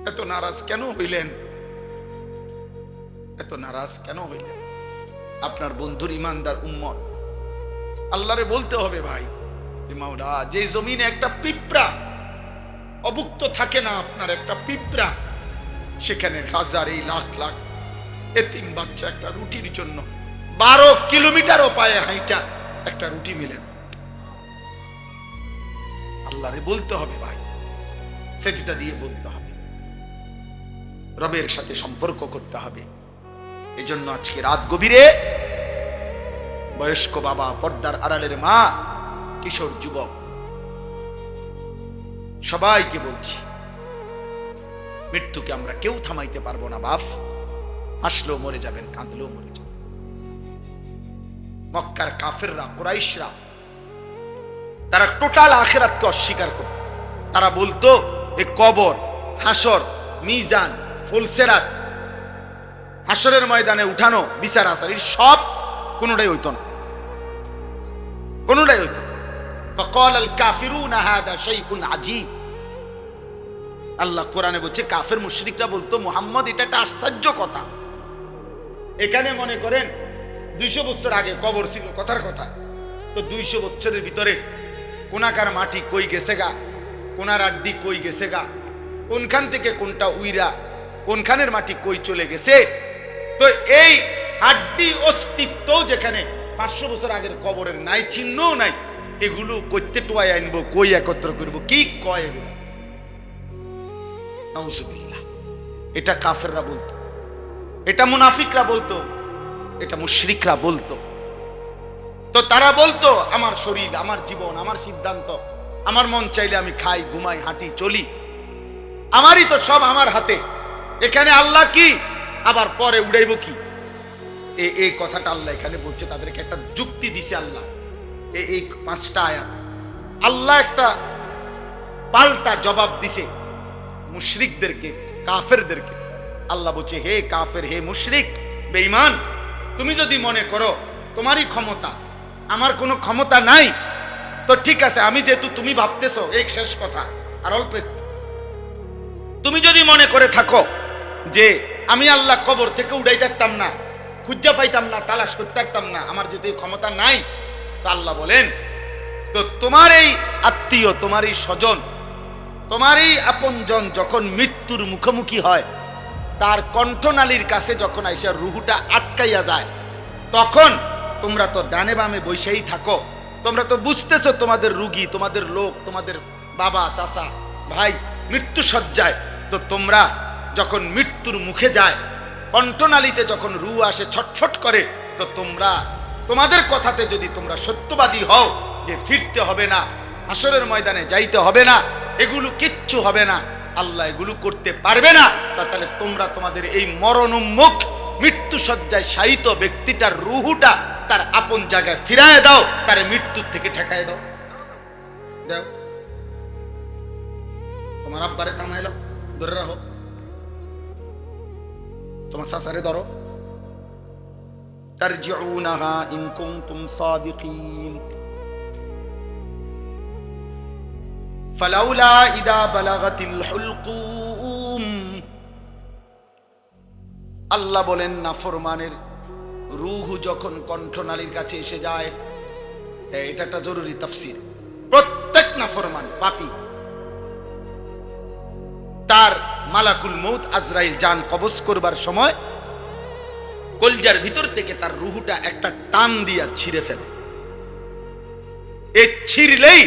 এত নারাজ কেন হইলেন, এত নারাজ কেন হইলেন? আপনার বন্ধুর ইমানদার উম্মত আল্লাহরে বলতে হবে, ভাই মাওলা যে জমিনে একটা পিঁপড়া অভুক্ত থাকে না, আপনার একটা পিঁপড়া, সেখানে হাজার এই লাখ লাখ এতিম বাচ্চা একটা রুটির জন্য 12 কিলোমিটারও পায়ে হাইটা একটা রুটি মিলে না। আল্লাহরে বলতে হবে ভাই, সেজদা দিয়ে বলতে হবে, রবের সাথে সম্পর্ক করতে হবে। এজন্য আজকে রাত গভীরে বয়স্ক বাবা, পর্দার আড়ালের মা, কিশোর যুবক সবাইকে বলছি, মৃত্যুকে আমরা কেউ থামাইতে পারবো না বাপ। হাসলেও মরে যাবেন, কাঁদলেও মরে যাবেন। মক্কার কাফেররা, কুরাইশরা, তারা টোটাল আখিরাতকে অস্বীকার করত। তারা বলতো এই কবর, হাসর, মিজান, ফুলসেরাত, হাসরের ময়দানে উঠানো, বিচার আচারির সব কোনোটাই হইতো না, কোনোটাই হইতো। ফাকাল আল কাফিরুনা হাদা শাইউন আজীব। আল্লাহ কোরআনে বলছে, কাফের মুশরিকরা বলতো, মুহাম্মদ এটা একটা আশ্চর্য কথা। এখানে মনে করেন 200 বছর আগে কবর ছিল, কথার কথা। তো 200 বছরের ভিতরে কোনাকার মাটি কই গেছে গা, কোনার আড্ডি কই গেছে গা, কোনখান থেকে কোনটা উইরা, কোনখানের মাটি কই চলে গেছে। তো এই আড্ডি অস্তিত্ব যেখানে 500 বছর আগের কবরের নাই, চিহ্নও নাই, এগুলো কইতে টোয়াই আনবো, কই একত্র করব, কি কয় এগুলো? নাউজুবিল্লাহ। এটা কাফেররা বলতো, এটা মুনাফিকরা বলতো, এটা মুশরিকরা বলতো। তো তারা বলতো, আমার শরীর, আমার জীবন, আমার সিদ্ধান্ত, আমার মন চাইলে আমি খাই, ঘুমাই, হাঁটি, চলি, আমারই তো সব আমার হাতে, এখানে আল্লাহ কি, আবার পরে উড়াইব কি? এই কথাটা আল্লাহ এখানে বলছে। তাদেরকে একটা যুক্তি দিছে আল্লাহ, এই 5টা আয়াত আল্লাহ একটা পাল্টা জবাব দিছে মুশরিকদেরকে, কাফেরদেরকে। আল্লাহ বলছে, হে কাফের, হে মুশরিক, বেঈমান, তুমি যদি মনে করো তোমারই ক্ষমতা, আমার কোনো ক্ষমতা নাই, তো ঠিক আছে, আমি যেহেতু, তুমি ভাবতেছো, এই শেষ কথা আর অল্প একটু, তুমি যদি মনে করে থাকো যে আমি আল্লাহ কবর থেকে উড়াই থাকতাম না, খুঁজা পাইতাম না, তালাশ করতে পারতাম না, আমার যদি ক্ষমতা নাই, তো আল্লাহ বলেন, তো তোমার এই আত্মীয়, তোমার এই স্বজন, তোমার এই আপনজন যখন মৃত্যুর মুখোমুখি হয়, তার কণ্ঠনালীর কাছে যখন আইসা রুহুটা আটকাইয়া যায়, তখন তোমরা তো ডানে বামে বসেই থাকো, তোমরা তো বুঝতেছো তোমাদের রুগী, তোমাদের লোক, তোমাদের বাবা, চাচা, ভাই মৃত্যু সজ্জায়। তো তোমরা যখন মৃত্যুর মুখে যায়, কণ্ঠনালীতে যখন রু আসে, ছটফট করে, তো তোমরা তোমাদের কথাতে যদি তোমরা সত্যবাদী হও যে ফিরতে হবে না, হাসরের ময়দানে যাইতে হবে না, এগুলো কিচ্ছু হবে না, আল্লাহ এগুলো করতে পারবে না, তাহলে তোমরা তোমাদের এই মরণোন্মুখ মৃত্যু সজ্জায় শায়িত ব্যক্তিটার রুহুটা তার আপন জায়গায় ফিরায় দাও, তার মৃত্যুর থেকে ঠেকায় দাও। দাও, তোমার আব্বারে থামাইলো, ধরে রাখো, তোমার চাচারে ধরো, তারজিউনাহা ইন কুনতুম সাদিকিন ফালাউলা ইদা বালাগাতিল হুলকুম। আল্লাহ বলেন, নাফরমানের রূহ যখন কণ্ঠনালীর কাছে এসে যায়, এটা একটা জরুরি তাফসীর, প্রত্যেক নাফরমান পাপী তার মালাকুল মউত আজরাইল জান কবজ করবার সময় কলজার ভিতর থেকে তার রূহটা একটা টান দিয়া ছিঁড়ে ফেলে। এই ছিঁড়লেই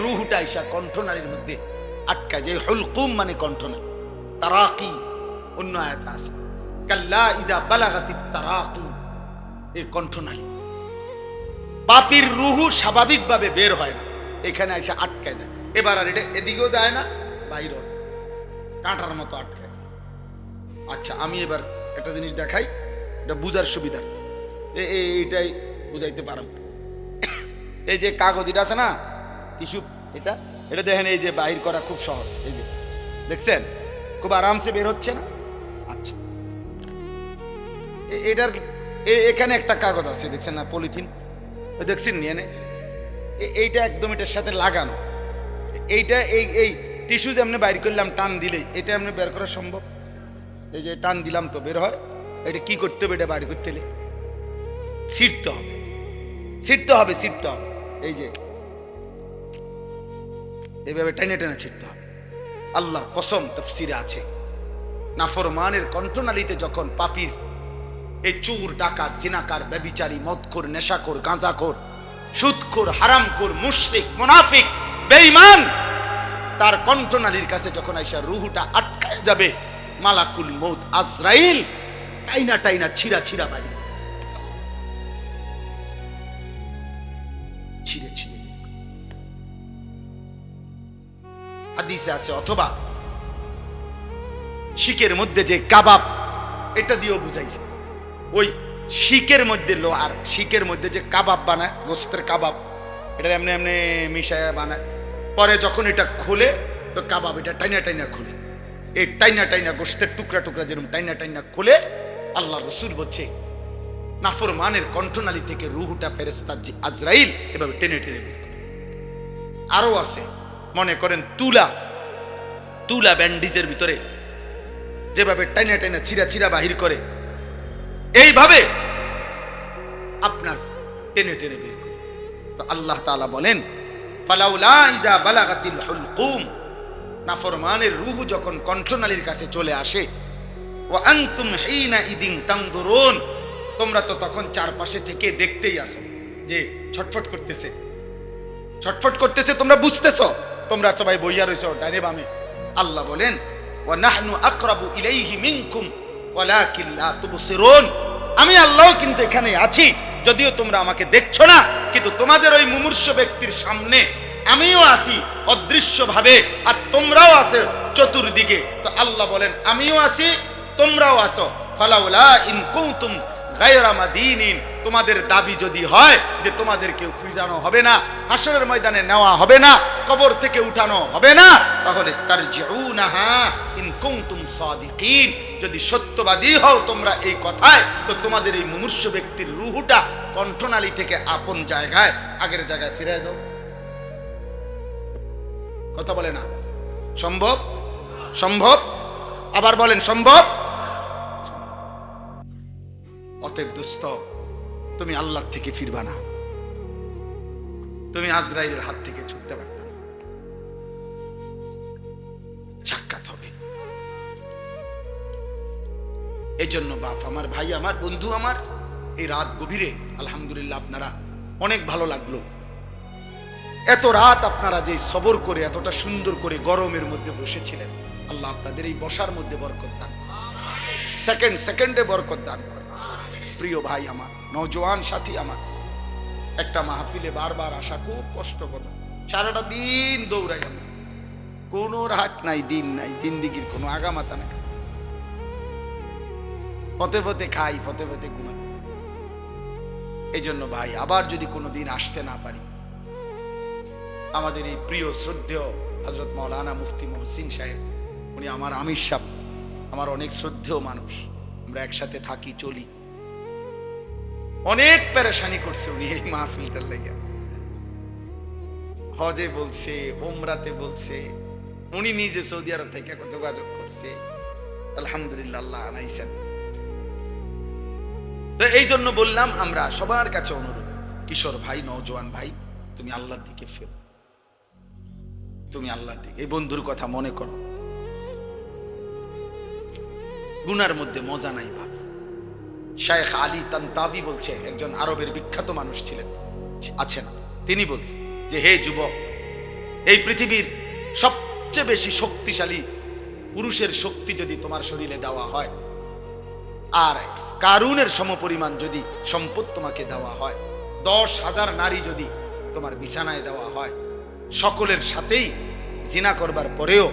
রূহটা এসে কণ্ঠনালীর মধ্যে আটকা যায়। হুলকুম মানে কণ্ঠনালী, তারাকি অন্য আয়াত আছে, কাল্লা ইযা বালাগাতিত তারাকি, এই কণ্ঠনালী। পাপীর রুহু স্বাভাবিকভাবে বের হয় না, এখানে এসে আটকে যায়। এবার আর এটা এদিকেও যায় না, বাইরেও কাঁটার মতো আটকে যায়। আচ্ছা, আমি এবার একটা জিনিস দেখাই, এটা বুঝার সুবিধার্থে, এইটাই বুঝাইতে পারেন। এই যে কাগজ এটা আছে না, টিস্যু, এটা এটা দেখেন, এই যে বাহির করা খুব সহজ। এই যে দেখছেন, খুব আরামসে বের হচ্ছে না। আচ্ছা, এটার এখানে একটা কাগজ আছে, দেখছেন না, পলিথিন, দেখছেন নিয়ে নে, এইটা একদম এটার সাথে লাগানো। এইটা এই টিস্যু যে আপনি বাইর করলাম, টান দিলেই এটা আপনি বের করা সম্ভব। এই যে টান দিলাম তো বের হয়। এটা কি করতে হবে? এটা বাইর করতে হলে ছিঁড়তে হবে, ছিঁড়তে হবে, ছিঁড়তে হবে। এই যে এইভাবে টেনে টেনে ছিঁড়তে হবে। আল্লাহর কসম, তাফসীরে আছে, নাফরমানের কণ্ঠনালীতে যখন পাপীর, এই চোর, ডাকাত, জিনাকার, ব্যভিচারী, মদখোর, নেশাখোর, গাঁজাখোর, সুদখোর, হারামখোর, মুশরিক, মুনাফিক, বেঈমান, তার কণ্ঠনালীর কাছে যখন আইসা রুহুটা আটকায় যাবে, মালাকুল মউত আজরাইল টাইনা টাইনা ছিঁড়া ছিঁড়া বাইরে, ছিঁড়ে ছিঁড়ে। হাদিসে আছে, অথবা শিকের মধ্যে যে কাবাব, এটা দিয়েও বুঝাইছে। ওই শিকের মধ্যে আর শিকের মধ্যে যে কাবাব বানায়, গোস্তের কাবাব, এটা এমনি এমনি মিশায়া বানায়, পরে যখন এটা খুলে তো কাবাব এটা টাইনা টাইনা খুলে, এই টাইনা টাইনা গোস্তের টুকরা টুকরা যেরকম টাইনা টাইনা খুলে, আল্লাহ রসুল বলছে নাফরমানের কণ্ঠনালী থেকে রুহুটা ফেরেশতা আজরাইল এভাবে টেনে টেনে বের করে। আরো আছে, মনে করেন তুলা, তুলা ব্যান্ডিজের ভিতরে যেভাবে টাইনা টাইনা চিরা চিরা বাহির করে, এইভাবে আপনার টেনে টেনে বের করে। তো আল্লাহ তাআলা বলেন, ফালাউলা ইজা বালাগাতিল হুলকুম, নাফরমানের রূহ যখন কণ্ঠনালীর কাছে চলে আসে, ওয়া আনতুম হিনা ইদিন তানদুরুন, তোমরা তো তখন চারপাশে থেকে দেখতেই আসো যে ছটফট করতেছে, ছটফট করতেছে, তোমরা বুঝতেছো, তোমরা সবাই বইয়া রইছো ডানে বামে। আল্লাহ বলেন, ওয়া নাহনু আকরাবু ইলাইহি মিনকুম ওয়ালাকিন লা তুবসিরুন, আমি আল্লাহ কিন্তু এখানে আছি, যদিও তোমরা আমাকে দেখছো না, কিন্তু তোমাদের ওই মুমূর্ষ ব্যক্তির সামনে আমিও আছি অদৃশ্যভাবে, আর তোমরাও আছো চতুর্দিকে। তো আল্লাহ বলেন, আমিও আছি, তোমরাও আছো। ফালাউলা ইন কুনতুম গায়রা মাদিনিন, তোমাদের দাবি যদি হয় যে তোমাদেরকে ফিরানো হবে না, হাসরের ময়দানে নেওয়া হবে না, কবর থেকে উঠানো হবে না, তাহলে তারজিউনাহা ইন কুনতুম সাদিকিন, যদি সত্যবাদী হও তোমরা এই কথায়, তো তোমাদের এই মুমূর্ষ ব্যক্তির রূহটা কণ্ঠনালী থেকে আপন জায়গায়, আগের জায়গায় ফিরিয়ে দাও। কথা বলে না? সম্ভব? সম্ভব? আবার বলেন সম্ভব? অতএব দোস্ত, তুমি আল্লাহর থেকে ফিরবা না, তুমি আজরাইলের হাত থেকে ছুটতে পারতা, সাক্ষাৎ হবে। এই জন্য বাপ আমার, ভাই আমার, বন্ধু আমার, এই রাত গভীরে আলহামদুলিল্লাহ আপনারা অনেক ভালো লাগলো। এত রাত আপনারা যে সবর করে এতটা সুন্দর করে গরমের মধ্যে বসেছিলেন, আল্লাহ আপনাদের এই বসার মধ্যে বরকত দান, সেকেন্ড সেকেন্ডে বরকত দান করে। প্রিয় ভাই আমার, নওজোয়ান সাথী আমার, একটা মাহফিলে বারবার আসা খুব কষ্টকর, সারাটা দিন দৌড়াই, আমরা কোনো রাত নাই, দিন নাই, জিন্দিগির কোনো আগামাতা নাই, পথে পথে খাই, পথে পথে ঘুমাই। এই জন্য ভাই, আবার যদি কোনো দিন আসতে না পারি, আমাদের এই প্রিয় শ্রদ্ধেয় হযরত মাওলানা মুফতি মহসিন সাহেব, উনি আমার আমির সাহেব, আমার অনেক শ্রদ্ধেয় মানুষ, আমরা একসাথে থাকি, চলি, অনেক পেরেশানি করছে উনি এই মাহফিলটার লেগে। হজে বলছে, ওমরাতে বলছে, উনি নিজে সৌদি আরব থেকে যোগাযোগ করছে, আলহামদুলিল্লাহ আল্লাহ আনাইছেন। তো এই জন্য বললাম, আমরা সবার কাছে অনুরোধ, কিশোর ভাই, নওজোয়ান ভাই, তুমি আল্লাহর দিকে ফেরো, তুমি আল্লাহর দিকে। এই বন্ধুর কথা মনে করো, গুনার মধ্যে মজা নাই বাপ। শায়েখ আলী তানতাবি বলছে, একজন আরবের বিখ্যাত মানুষ ছিলেন, আছেন, তিনি বলছে যে, হে যুবক, এই পৃথিবীর সবচেয়ে বেশি শক্তিশালী পুরুষের শক্তি যদি তোমার শরীরে দেওয়া হয়, আর কারুনের সমপরিমাণ যদি সম্পদ তোমাকে দেওয়া হয়, 10,000 নারী যদি তোমার বিছানায় দেওয়া হয়, সকলের সাথেই জিনা করবার পরেও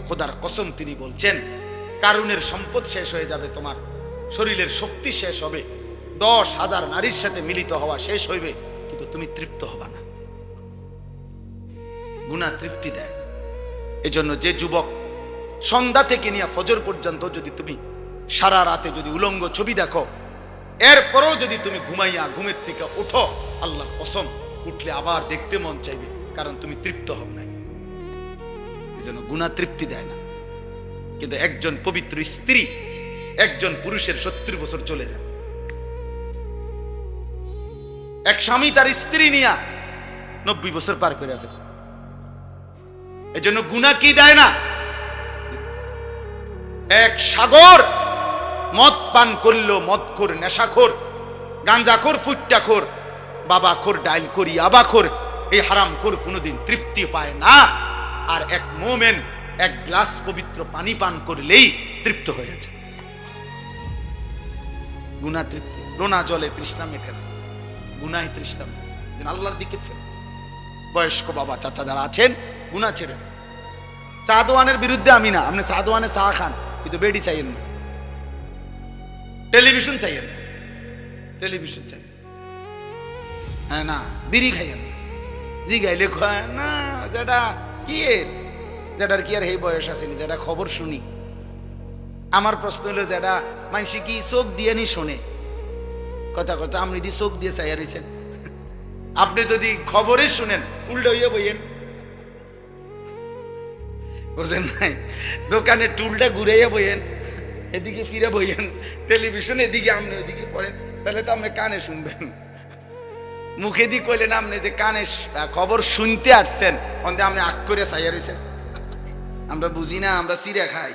খোদার কসম তিনি বলছেন কারুনের সম্পদ শেষ হয়ে যাবে, তোমার শরীরের শক্তি শেষ হবে, 10,000 নারীর সাথে মিলিত হওয়া শেষ হইবে, কিন্তু তুমি তৃপ্ত হবা না। গুনাহ তৃপ্তি দেয়। এজন্য যে যুবক সন্ধ্যা থেকে নিয়ে ফজর পর্যন্ত যদি তুমি সারা রাতে যদি উলঙ্গ ছবি দেখো, এরপরও যদি তুমি ঘুমাইয়া ঘুমের থেকে ওঠো, আল্লাহর কসম উঠলে আবার দেখতে মন চাইবে, কারণ তুমি তৃপ্ত হও নাই। এজন্য গুনাহ তৃপ্তি দেয় না। কিন্তু একজন পবিত্র স্ত্রী একজন পুরুষের 70 বছর চলে যায়। এক স্বামী তার স্ত্রী নিয়া 90 বছর পার করে ফেলে। এজন্য গুনাহ কি দেয় না? এক সাগর মদ পান করলো, মদখোর, নেশাখোর, গাঁজাখোর, ফুট্টাখোর, বাবাখোর, ডাইলখোর, ইয়াবাখোর, এই হারামখোর কোনোদিন তৃপ্তি পায় না। আর এক মোমেন এক গ্লাস পবিত্র পানি পান করলেই তৃপ্ত হয়ে যায়। গুনাহ তৃপ্তি, রোনা জলে তৃষ্ণা মেটে না, গুনাহে তৃষ্ণা মেটে। আল্লাহর দিকে ফের বয়স্ক বাবা চাচা যারা আছেন, গুনাহ ছেড়ে। সাদওয়ানের বিরুদ্ধে আমি না, আপনি সাদওয়ানে চা খান, কিন্তু বেডি চাইয়েন না, টেলিভিশন চাইয়েন না, টেলিভিশন চাই হ্যাঁ না, বিড়ি খাইয়েন জি গাইলে খায় না, যেটা কি যেটার কি আর এই বয়স আছে যেটা খবর শুনি। আমার প্রশ্ন হলো যেটা মানুষে কি চোখ দিয়ে নি শোনে, কথা কথা আপনি দি চোখ দিয়ে চাইয়া রয়েছেন। আপনি যদি খবরে শুনেন উল্টো হইয়া বইয়েন, বুঝেন নাই? দোকানে টুলটা ঘুরাইয়া বইয়েন, এদিকে ফিরে বইয়েন, টেলিভিশন এদিকে আপনি ওইদিকে পড়েন, তাহলে তো আপনি কানে শুনবেন। মুখে দিয়ে কইলেন আপনি যে কানে খবর শুনতে আসছেন, অন্তে আপনি আগ করে চাইয়া রয়েছেন। আমরা বুঝি না, আমরা চিড়া খাই,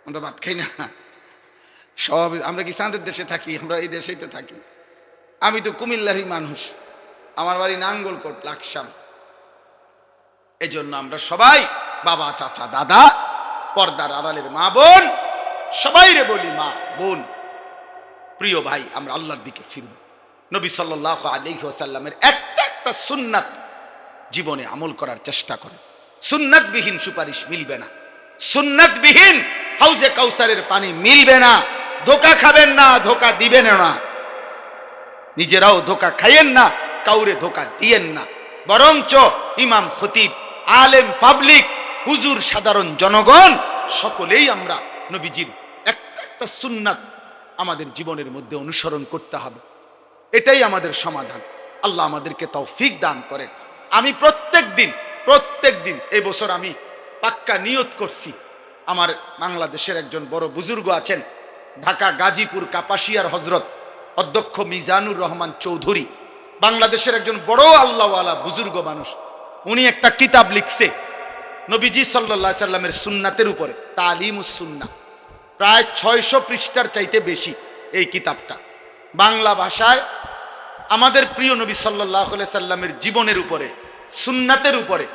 আমরা ভাত খাই না সব। আমরা কি চাঁদের দেশে থাকি? আমরা এই দেশেই তো থাকি। আমি তো কুমিল্লারই মানুষ, আমার বাড়ি নাঙ্গলকোট, লাকসাম। এই জন্য আমরা সবাই বাবা, চাচা, দাদা, পর্দার আড়ালের মা বোন, সবাই রে বলি মা বোন, প্রিয় ভাই, আমরা আল্লাহর দিকে ফিরব। নবী সাল্লাল্লাহু আলাইহি ওয়াসাল্লামের একটা সুন্নাত জীবনে আমল করার চেষ্টা করে। সুন্নাতবিহীন সুপারিশ মিলবে না, সুন্নাতবিহীন হাউজে কাউসারের পানি মিলবে না। ধোকা খাবেন না, ধোকা দিবেন না, নিজেরাও ধোকা খাইয়েন না, কাউরে ধোকা দিয়েন না। বরঞ্চ ইমাম, খতিব, আলেম, পাবলিক, হুজুর, সাধারণ জনগণ সকলেই আমরা নবীজির একটা সুন্নাত আমাদের জীবনের মধ্যে অনুসরণ করতে হবে। এটাই আমাদের সমাধান। আল্লাহ আমাদেরকে তৌফিক দান করেন। আমি প্রত্যেক দিন এই বছর আমি পাক্কা নিয়ত করছি, আমার বাংলাদেশের একজন বড় বুজুর্গ আছেন, ঢাকা গাজীপুর কাপাসিয়ার হজরত অধ্যক্ষ মিজানুর রহমান চৌধুরী, বাংলাদেশের একজন বড় আল্লাহওয়ালা বুজুর্গ মানুষ। উনি একটা কিতাব লিখছে নবীজি সাল্লাল্লাহু আলাইহি সাল্লামের সুন্নাতের উপরে, তালিমুস সুন্নাহ। প্রায় 600 পৃষ্ঠার চাইতে বেশি এই কিতাবটা। বাংলা ভাষায় আমাদের প্রিয় নবী সাল্লাল্লাহু আলাইহি সাল্লামের জীবনের উপরে, সুন্নাতের উপরে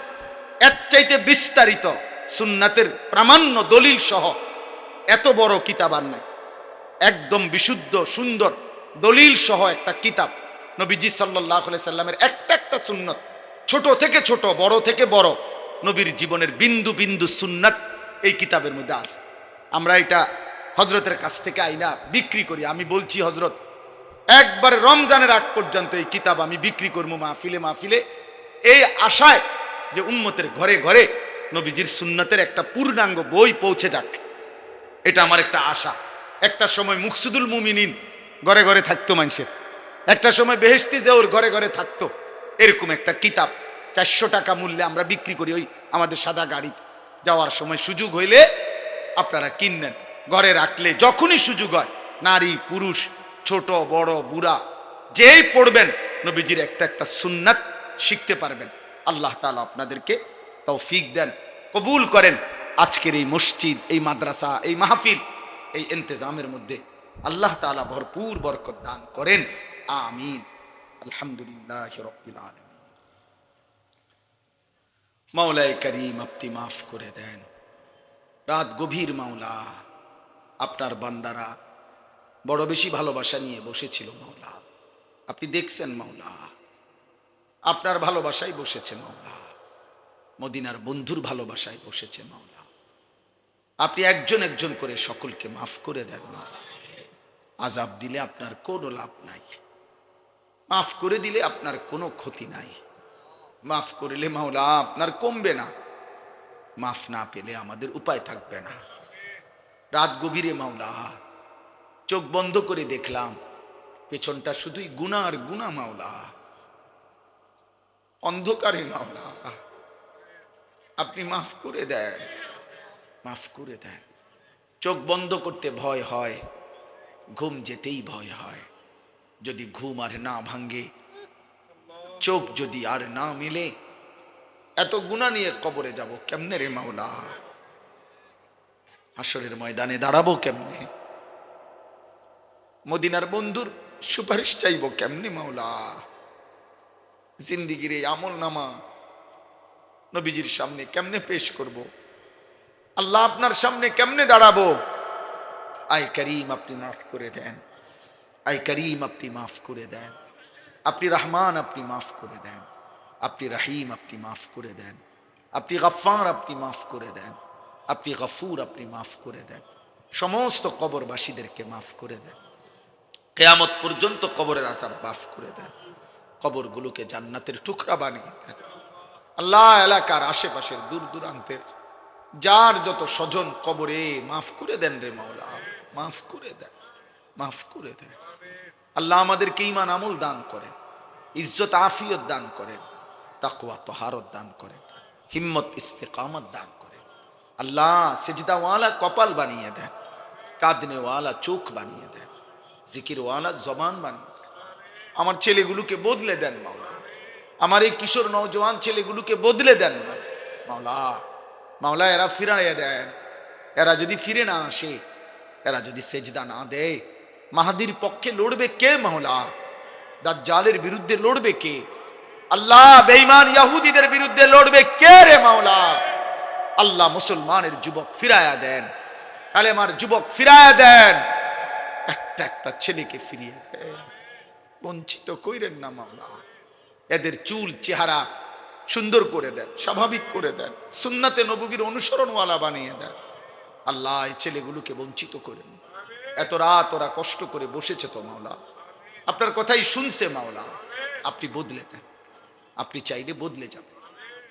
এর চাইতে বিস্তারিত সুন্নাতের প্রামাণ্য দলিল সহ এত বড় কিতাব আর নাই। একদম বিশুদ্ধ সুন্দর দলিল সহ একটা কিতাব নবীজি সাল্লাল্লাহু আলাইহি সাল্লামের একটা সুন্নাত, ছোট থেকে ছোট, বড় থেকে বড়, নবীর জীবনের বিন্দু বিন্দু সুন্নাত এই কিতাবের মধ্যে আছে। আমরা এটা হজরতের কাছ থেকে আইনা বিক্রি করি। আমি বলছি হজরত একবার রমজানের আগ পর্যন্ত এই কিতাব আমি বিক্রি করবো মাহফিলে, এই আশায় যে উম্মতের ঘরে ঘরে নবীজির সুন্নাতের একটা পূর্ণাঙ্গ বই পৌঁছে যাক, এটা আমার একটা আশা। একটা সময় মুকসুদুল মুমিনিন ঘরে ঘরে থাকতো মানুষের, একটা সময় বেহেশতি জেওর ঘরে ঘরে থাকতো। এরকম একটা কিতাব 400 টাকা মূল্যে আমরা বিক্রি করি, ওই আমাদের সাদা গাড়িতে যাওয়ার সময় সুযোগ হইলে আপনারা কিনেন, ঘরে রাখলে যখনই সুযোগ হয় নারী পুরুষ ছোট বড় বুড়া যেই পড়বেন নবীজির একটা সুন্নাত শিখতে পারবেন। আল্লাহ তাআলা আপনাদেরকে তৌফিক দেন, কবুল করেন। আজকের এই মসজিদ, এই মাদ্রাসা, এই মাহফিল, এই ইন্তেজামের মধ্যে আল্লাহ তাআলা ভরপুর বরকত দান করেন, আমিন। আলহামদুলিল্লাহি রাব্বিল আলামিন। মাওলায়ে করিম আপনি মাফ করে দেন। রাত গভীর মাওলা, আপনার বান্দারা বড় বেশি ভালোবাসা নিয়ে বসেছিল মাওলা, আপনি দেখছেন মাওলা, আপনার ভালোবাসায় বসেছে মাওলা, মদিনার বন্ধুর ভালোবাসায় বসেছে মাওলা। আপনি একজন একজন করে সকলকে মাফ করে দেন মাওলা। আযাব দিলে আপনার কোনো লাভ নাই, মাফ করে দিলে আপনার কোনো ক্ষতি নাই। মাফ করলে মাওলা আপনার কমবে না, মাফ না পেলে আমাদের উপায় থাকবে না। রাত গভীরে মাওলা চোখ বন্ধ করে দেখলাম পেছনটা শুধুই গুনাহ আর গুনাহ মাওলা, অন্ধকারে মাওলা আপনি মাফ করে দেন, মাফ করে দেন। চোখ বন্ধ করতে ভয় হয়, ঘুম যেতেই ভয় হয়। যদি ঘুম আর না ভাঙ্গে, চোখ যদি আর না মেলে, এত গুনাহ নিয়ে কবরে যাব কেমনে রে মাওলা? হাসরের ময়দানে দাঁড়াবো কেমনে? মদিনার বন্ধুর সুপারিশ চাইবো কেমনে মাওলা? জিন্দিগির এই আমল নামা নবীজির সামনে কেমনে পেশ করব? আল্লাহ আপনার সামনে কেমনে দাঁড়াবো? আয় করিম আপনি মাফ করে দেন, আয় করিম আপনি মাফ করে দেন। আপনি রহমান আপনি মাফ করে দেন, আপনি রহিম আপনি মাফ করে দেন, আপনি গফফার আপনি মাফ করে দেন, আপনি গফুর আপনি মাফ করে দেন। সমস্ত কবরবাসীদেরকে মাফ করে দেন, কিয়ামত পর্যন্ত কবরের আযাব মাফ করে দেন, কবরগুলোকে জান্নাতের টুকরা বানিয়ে দেন। আল্লাহ এলাকার আশেপাশের দূর দূরান্তের যার যত স্বজন কবরে মাফ করে দেন রে মাওলা, মাফ করে দেন, মাফ করে দেন। আল্লাহ আমাদেরকে ঈমান আমল দান করেন, ইজ্জত আফিয়ত দান করেন, তাকওয়া তহারত দান করেন, হিম্মত ইস্তেকামত দান করেন। আল্লাহ সেজদাওয়ালা কপাল বানিয়ে দেন, কাঁদনেওয়ালা চোখ বানিয়ে দেন, জিকিরওয়ালা জবান বানিয়ে দেন। আমার ছেলেগুলোকে বদলে দেন মাওলা, আমার এই কিশোর নওজোয়ান ছেলেগুলোকে বদলে দেন মাওলা। মাওলা এরা ফিরাইয়া দেন, এরা যদি ফিরে না আসে, এরা যদি সেজদা না দেয়, মাহাদির পক্ষে লড়বে কে মাওলা? দাজ্জালের বিরুদ্ধে লড়বে কে? আল্লাহ বেঈমান ইহুদিদের বিরুদ্ধে লড়বে কে রে মাওলা? আল্লাহ মুসলমানের যুবক ফিরায়া দেন, কালেমার যুবক ফিরায়া দেন, একটা একটা ছেলেকে ফিরিয়ে দেন, বঞ্চিত কইরেন না মাওলা। এদের চুল চেহারা সুন্দর করে দেন, স্বাভাবিক করে দেন, সুন্নাতে নববীর অনুসরণওয়ালা বানিয়ে দেন। আল্লাহ এই ছেলেগুলোকে বঞ্চিত করেন। এত রাত ওরা কষ্ট করে বসেছে তো মাওলা, আপনার কথাই শুনছে মাওলা, আপনি বদলে দেন। আপনি চাইলে বদলে যাবেন,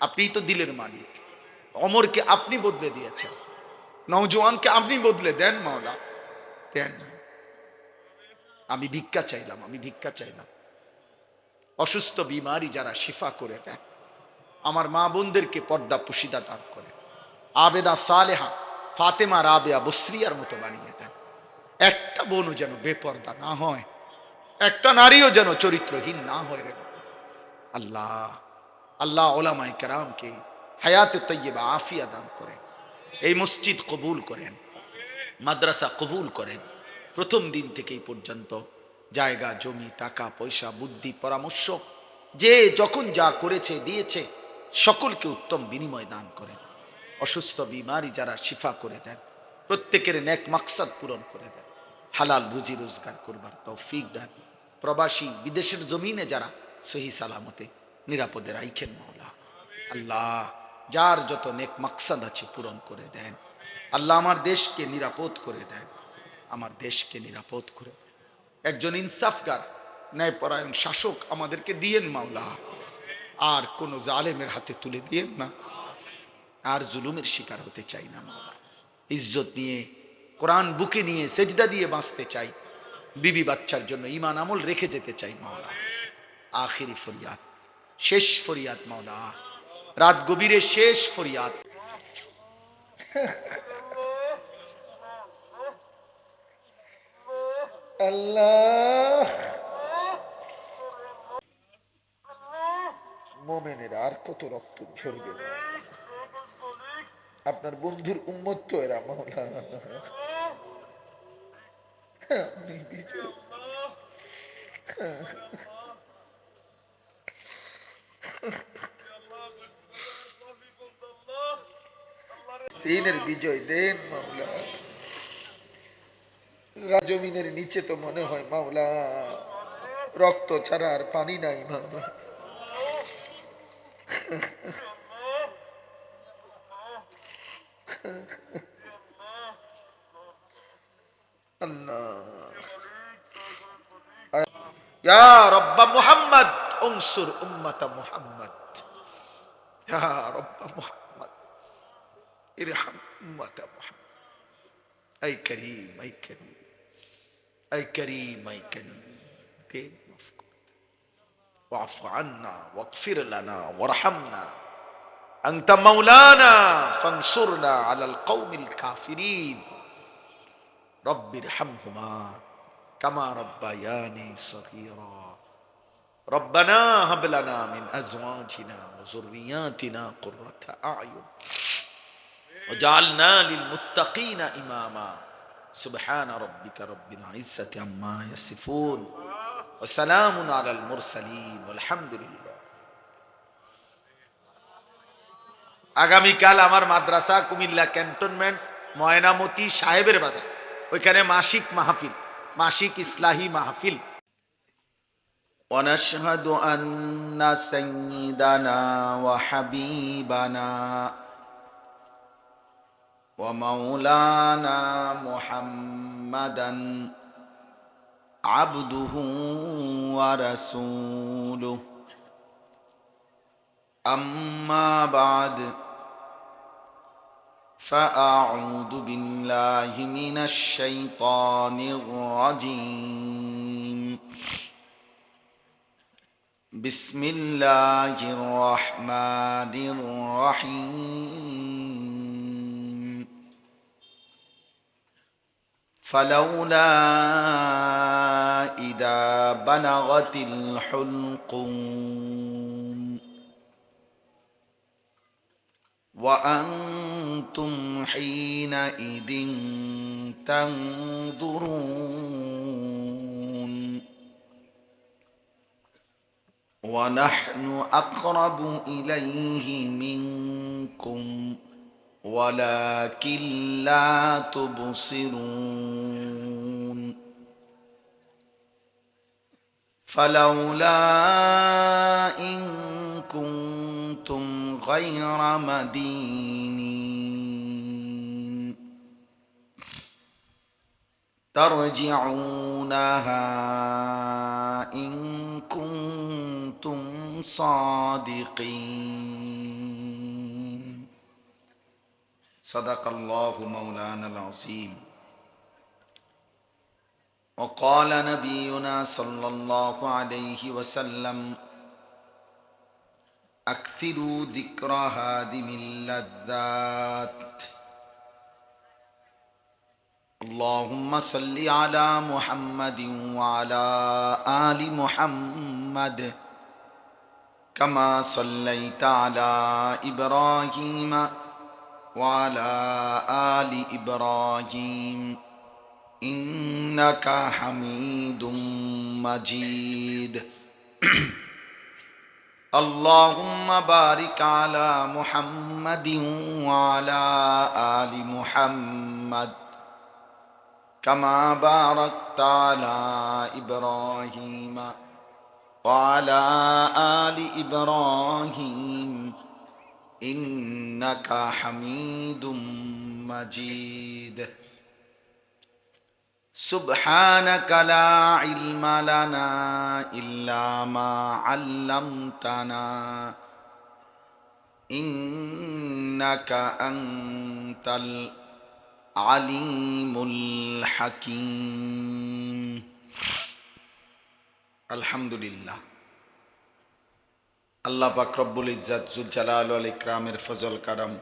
আপনিই তো দিলের মালিক। অমরকে আপনি বদলে দিয়েছেন, নওজোয়ানকে আপনি বদলে দেন মাওলা, দেন। আমি ভিক্ষা চাইলাম, আমি ভিক্ষা চাইলাম। অসুস্থ বিমারি যারা শিফা করে দেন, আমার মা বোনদেরকে পর্দা পুশিদা দান করেন, আবেদা সালেহা ফাতেমা রাবেয়া বসরিয়ার মতো বানিয়ে দেন। একটা বোনও যেন বেপর্দা না হয়, একটা নারীও যেন চরিত্রহীন না হয় রে আল্লাহ। আল্লাহ ওলামায়ে কেরামকে হায়াতে তৈয়বা আফিয়া দান করেন, এই মসজিদ কবুল করেন, মাদ্রাসা কবুল করেন। প্রথম দিন থেকে এই পর্যন্ত জায়গা জমি টাকা পয়সা বুদ্ধি পরামর্শ যে যখন যা করেছে দিয়েছে, সকলকে উত্তম বিনিময় দান করেন। অসুস্থ বিমারি যারা শিফা করে দেন, প্রত্যেকের নেক মাকসাদ পূরণ করে দেন, হালাল রুজি রোজগার করবার তৌফিক দেন। প্রবাসী বিদেশের জমিনে যারা সহি সালামতে নিরাপদে রাইখেন মাওলা। আল্লাহ যার যত নেক মাকসাদ আছে পূরণ করে দেন। আল্লাহ আমার দেশকে নিরাপদ করে দেন, আমার দেশকে নিরাপদ করে দেন। একজন ইনসাফগার ন্যায়পরায়ণ শাসক আমাদেরকে দিয়েন মাওলা, আর কোন জালেমের হাতে তুলে দিয়েন না, আর জুলুমের শিকার হতে চাই না মাওলা। ইজ্জত নিয়ে কোরআন বুকে নিয়ে সেজদা দিয়ে বাঁচতে চাই, বিবি বাচ্চার জন্য ঈমান আমল রেখে যেতে চাই মাওলা। আখিরি ফরিয়াদ, শেষ ফরিয়াদ মাওলা, রাত গভীরে শেষ ফরিয়াদ। আল্লাহ মোমেনের আর কত রক্ত ঝরবে, আপনার বন্ধুর উম্মত তো এরা মাওলা। দিনের বিজয় দেন মাওলা। জমিনের নিচে তো মনে হয় মাওলা রক্ত ছাড়া আর পানি নাই বাবা। আল্লাহ ইয়া রব্বা মুহাম্মদ উনসুর উম্মত মুহাম্মদ, ইয়া রব্বা মুহাম্মদ ইরহাম উম্মত মুহাম্মদ। আই করিম, আই করিম, আই করিম, আই করিম, দে মাফ কর, ওয়াফু আন্না ওয়াগফির লানা ওয়ারহামনা, আনতা মাওলানা ফানসুরনা আলাল কওমিল কাফিরিন, রব্বিরহামহুমা কামা রব্বায়ানি সগীরা, রব্বানা হাব লানা মিন আজওয়াজিনা ওয়া যুররিয়াতিনা কুররাতা আ'য়ুন ওয়াজআলনা লিল মুত্তাকিনা ইমামা, সুবহান রাব্বিকা রব্বিল ইজ্জাতি আম্মা ইয়াসিফুন ওয়া সালামুন আলাল মুরসালিন ওয়ালহামদুলিল্লাহ। আগামীকাল আমার মাদ্রাসা কুমিল্লা ক্যান্টনমেন্ট ময়নামতি সাহেবের বাজার, ওইখানে মাসিক মাহফিল, মাসিক ইসলাহি মাহফিল। ونشهد أن سيدنا وحبيبنا ومولانا محمدا عبده ورسوله، أما بعد فأعوذ بالله من الشيطان الرجيم، بسم الله الرحمن الرحيم، فلولا إذا بلغت الحلقوم وأنتم حينئذ تنظرون ونحن أقرب إليه منكم ولكن لا تبصرون، فلولا إن كنتم غير مدينين ترجعونها إن كنتم صادقين، صدق الله مولانا العظيم. وقال نبينا صلى الله عليه وسلم أكثروا ذكر هادم اللذات، اللهم صل على محمد وعلى آل محمد كما صليت على إبراهيم وعلى آل إبراهيم إنك حميد مجيد، اللهم بارك على محمد وعلى آل محمد كما باركت على إبراهيم وعلى آل إبراهيم إنك حميد مجيد، سبحانك لا علم لنا إلا ما علمتنا إنك أنت العليم الحكيم। الحمد لله। আল্লাহ পাক রব্বুল ইজ্জত জুল জালাল ওয়াল ইকরামের ফজল কারাম,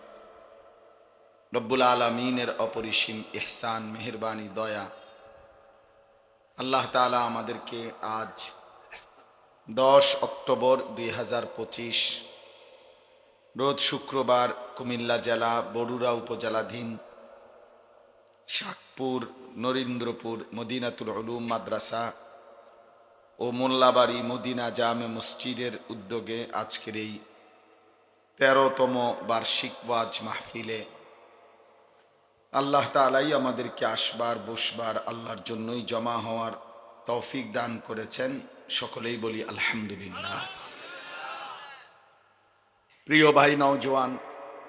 রব্বুল আলামিনের অপরিসীম ইহসান মেহেরবানি দয়া, আল্লাহ তাআলা আমাদেরকে আজ 10 অক্টোবর 2025 রোজ শুক্রবার কুমিল্লা জেলা বরুড়া উপজেলাধীন শাকপুর নরেন্দ্রপুর মদিনাতুল উলুম মাদ্রাসা ও মোল্লাবাড়ি মদিনা জামে মসজিদের উদ্যোগে আজকের এই 13তম বার্ষিক ওয়াজ মাহফিলে আল্লাহ তাআলাই আমাদেরকে আসবার বসবার আল্লাহর জন্যই জমা হওয়ার তৌফিক দান করেছেন। সকলেই বলি আলহামদুলিল্লাহ। প্রিয় ভাই, নওজোয়ান,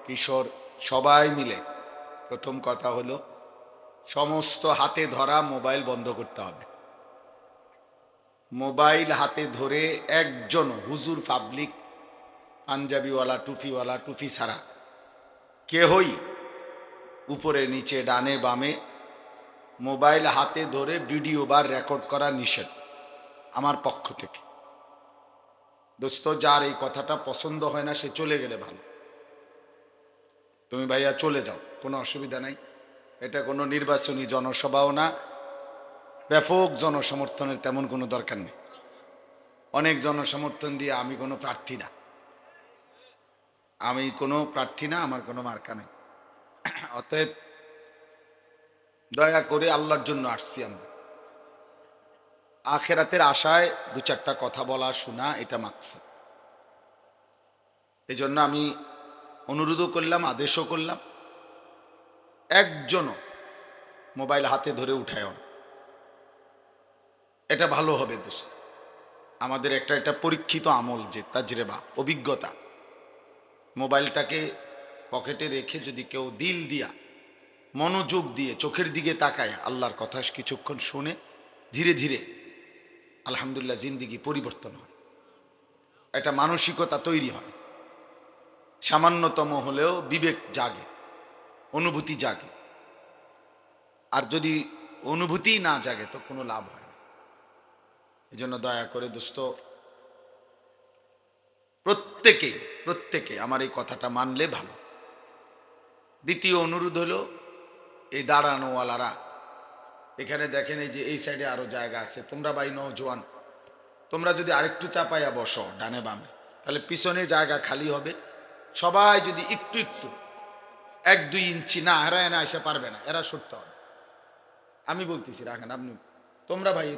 কিশোর সবাই মিলে প্রথম কথা হলো সমস্ত হাতে ধরা মোবাইল বন্ধ করতে হবে। মোবাইল হাতে ধরে একজন হুজুর, পাবলিক, পাঞ্জাবিওয়ালা, টুপিওয়ালা, টুপি ছাড়া কেহই উপরে নিচে ডানে বামে মোবাইল হাতে ধরে ভিডিও বা রেকর্ড করা নিষেধ আমার পক্ষ থেকে। দোস্ত, যার এই কথাটা পছন্দ হয় না সে চলে গেলে ভালো। তুমি ভাইয়া চলে যাও, কোনো অসুবিধা নাই। এটা কোনো নির্বাচনী জনসভাও না, ব্যাপক জনসমর্থনের তেমন কোনো দরকার নেই। অনেক জনসমর্থন দিয়ে আমি কোনো প্রার্থী না, আমার কোনো মার্কা নেই। অতএব দয়া করে আল্লাহর জন্য আসছি আমরা, আখেরাতের আশায় দু চারটা কথা বলা শোনা, এটা মাকসাদ। এই জন্য আমি অনুরোধও করলাম, আদেশও করলাম, একজনও মোবাইল হাতে ধরে উঠায় না। এটা ভালো হবে দোস্ত। আমাদের এটা পরীক্ষিত আমল, যে তাজরেবা, অভিজ্ঞতা। মোবাইলটাকে পকেটে রেখে যদি কেউ দিল দিয়া, মনোযোগ দিয়ে, চোখের দিকে তাকায় আল্লাহর কথা কিছুক্ষণ শুনে, ধীরে ধীরে আলহামদুলিল্লাহ জিন্দিগি পরিবর্তন হয়, একটা মানসিকতা তৈরি হয়, সামান্যতম হলেও বিবেক জাগে, অনুভূতি জাগে। আর যদি অনুভূতি না জাগে তো কোনো লাভ হয় না। এই জন্য দয়া করে দোস্ত প্রত্যেকে আমার এই কথাটা মানলে ভালো। দ্বিতীয় অনুরোধ হলো, এই দাঁড়ানোওয়ালারা এখানে দেখেন, এই যে এই সাইডে আরো জায়গা আছে, তোমরা ভাই নওজোয়ান, তোমরা যদি আরেকটু চাপাইয়া বসো ডানে বামে, তাহলে পিছনে জায়গা খালি হবে। সবাই যদি একটু একটু 1-2 ইঞ্চি না, এরা এসে পারবে না, এরা সরতে হবে। আমি বলতেছি রাখেন, আপনি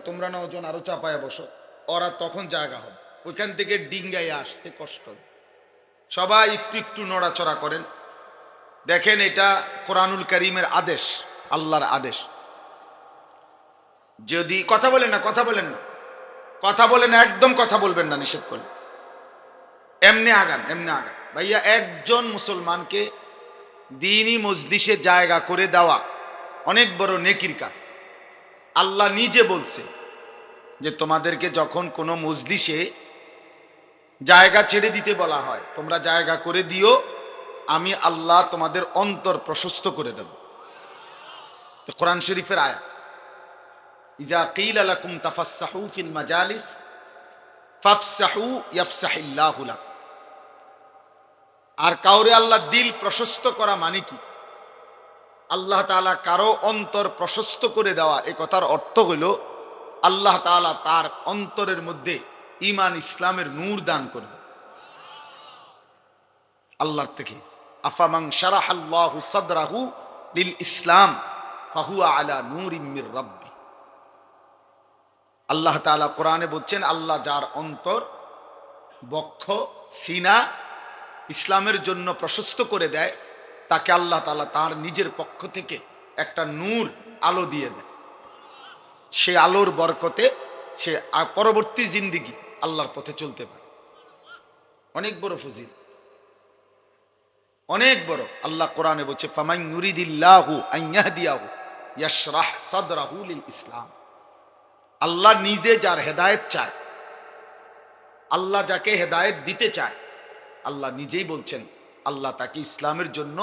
তোমরা নওজোয়ান আরো চাপাইয়া বসো, ওরা তখন জায়গা হবে, ওইখান থেকে ডিঙ্গাইয়া আসতে কষ্ট হবে। সবাই একটু একটু নড়াচড়া করেন। দেখেন, এটা কোরআনুল কারীমের আদেশ, আল্লাহর আদেশ। যদি কথা বলেন না, একদম কথা বলবেন না, নিষেধ করলে। এমনি আগান ভাইয়া। একজন মুসলমানকে দ্বীনি মজলিসে জায়গা করে দেওয়া অনেক বড় নেকির কাজ। আল্লাহ নিজে বলছে যে তোমাদেরকে যখন কোনো মজলিসে জায়গা ছেড়ে দিতে বলা হয়, তোমরা জায়গা করে দিও, আমি আল্লাহ তোমাদের অন্তর প্রশস্ত করে দেব। কোরআন শরীফের আয়াত, ইজা কিলা লাকুম তাফাসসাহু ফিল মাজালিস ফাফসাহু ইয়াফসাহিল্লাহু লাকুম। আর কাউরে আল্লাহ দিল প্রশস্ত করা মানে কি? আল্লাহ তাআলা কারো অন্তর প্রশস্ত করে দেওয়া, এই কথার অর্থ হইল আল্লাহ তাআলা তার অন্তরের মধ্যে ঈমান ইসলামের নূর দান করবে আল্লাহর থেকে। আফামান শারাহাল্লাহু সাদরাহু লিল ইসলাম ফাহুয়া আলা নূরিম মির রাব্বি। আল্লাহ তাআলা কোরআনে বলছেন, আল্লাহ যার অন্তর, বক্ষ, সিনা ইসলামের জন্য প্রশস্ত করে দেয়, তাকে আল্লাহ তাআলা তার নিজের পক্ষ থেকে একটা নূর, আলো দিয়ে দেয়। সে আলোর বরকতে সে পরবর্তী জিন্দিগি আল্লাহর পথে চলতে পারে। অনেক বড় ফজিল, অনেক বড়। আল্লাহ কোরআনে বলছে, ফামান ইউরিদিল্লাহু আন ইয়াহদিয়াহু ইয়াশরাহ সাদরাহু লিল ইসলাম। আল্লাহ নিজে যার হেদায়েত চায়, আল্লাহ যাকে হেদায়েত দিতে চায়, আল্লাহ নিজেই বলছেন আল্লাহ তাকে ইসলামের জন্য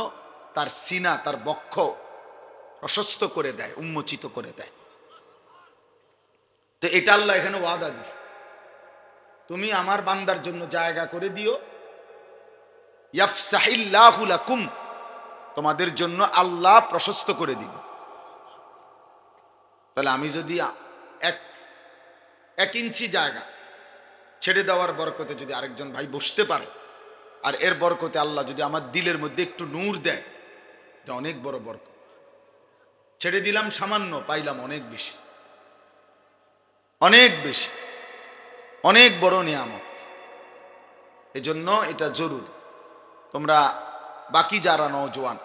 তার সিনা, তার বক্ষ প্রশস্ত করে দেয়, উন্মোচিত করে দেয়। তো এটা আল্লাহ এখানে ওয়াদা দিস, তুমি আমার বান্দার জন্য জায়গা করে দিও, ইয়াফসাহিল্লাহু লাকুম, তোমাদের জন্য আল্লাহ প্রশস্ত করে দিবে। তাহলে আমি যদি 1 ইঞ্চি জায়গা ছেড়ে দেওয়ার বরকতে যদি আরেকজন ভাই বসতে পারে, আর এর বরকতে আল্লাহ যদি আমার দিলের মধ্যে একটু নূর দেয়, এটা অনেক বড় বরকত। ছেড়ে দিলাম সামান্য, পাইলাম অনেক বেশি, অনেক বেশি, অনেক বড় নিয়ামত। এজন্য এটা জরুরি। তোমরা বাকি যারা নওজোয়ান,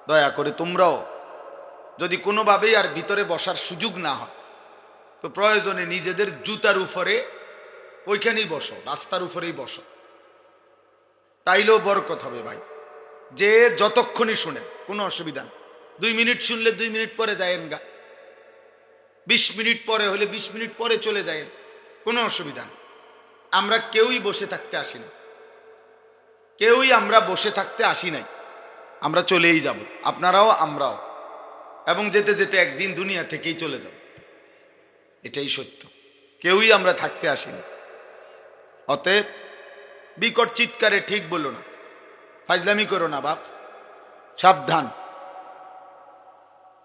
দয়া করে তোমরাও যদি কোনোভাবেই আর ভিতরে বসার সুযোগ না হয়, তো প্রয়োজনে নিজেদের জুতার উপরে ওইখানেই বসো, রাস্তার উপরেই বসো, তাইলেও বরকত হবে ভাই। যে যতক্ষণই শুনেন কোনো অসুবিধা নেই। 2 মিনিট শুনলে 2 মিনিট পরে যায়েন গা, 20 মিনিট পরে হলে 20 মিনিট পরে চলে যায়েন, কোনো অসুবিধা নেই। আমরা কেউই বসে থাকতে আসি না, কেউই আমরা বসে থাকতে আসি নাই, আমরা চলেই যাব, আপনারাও আমরাও, এবং যেতে যেতে একদিন দুনিয়া থেকেই চলে যাব, এটাই সত্য। কেউই আমরা থাকতে আসি না। অতএব বিকট চিৎকারে ঠিক বলো না, ফাজলামি করো না বাপ, সাবধান,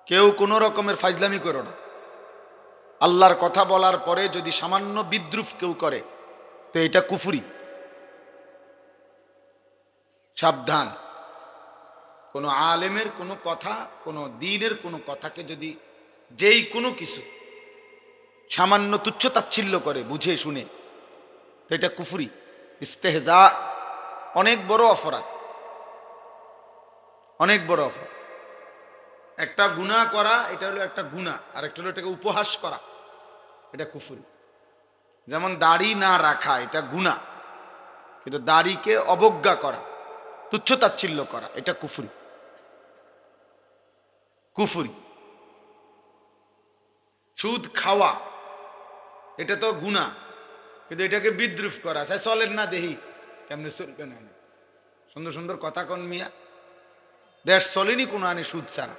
কেউ কোনো রকমের ফাজলামি করো না। আল্লাহর কথা বলার পরে যদি সামান্য বিদ্রুপ কেউ করে তো এটা কুফরি, সাবধান। কোনো আলেমের কোনো কথা, কোনো দ্বীনের কোনো কথাকে যদি যেই কোনো কিছু সামান্য তুচ্ছ তাচ্ছিল্য করে বুঝে শুনে তো এটা কুফরি, ইস্তেহজা, অনেক বড় অপরাধ, অনেক বড় অপরাধ। একটা গুনাহ করা এটা হলো একটা গুনাহ, আর একটা হলো এটাকে উপহাস করা, এটা কুফরি। যেমন দাড়ি না রাখা এটা গুনাহ, কিন্তু দাড়িকে অবজ্ঞা করা, তুচ্ছ তাচ্ছিল্য করা এটা কুফরি, কুফরি। সুদ খাওয়া এটা তো গুনাহ, কিন্তু এটাকে বিদ্রুপ করা, চাই চলেন না দেহি কেমনে চলবে না, সুন্দর সুন্দর কথা কন মিয়া, দেশ চলেনি কোনো আনে সুদ ছাড়া।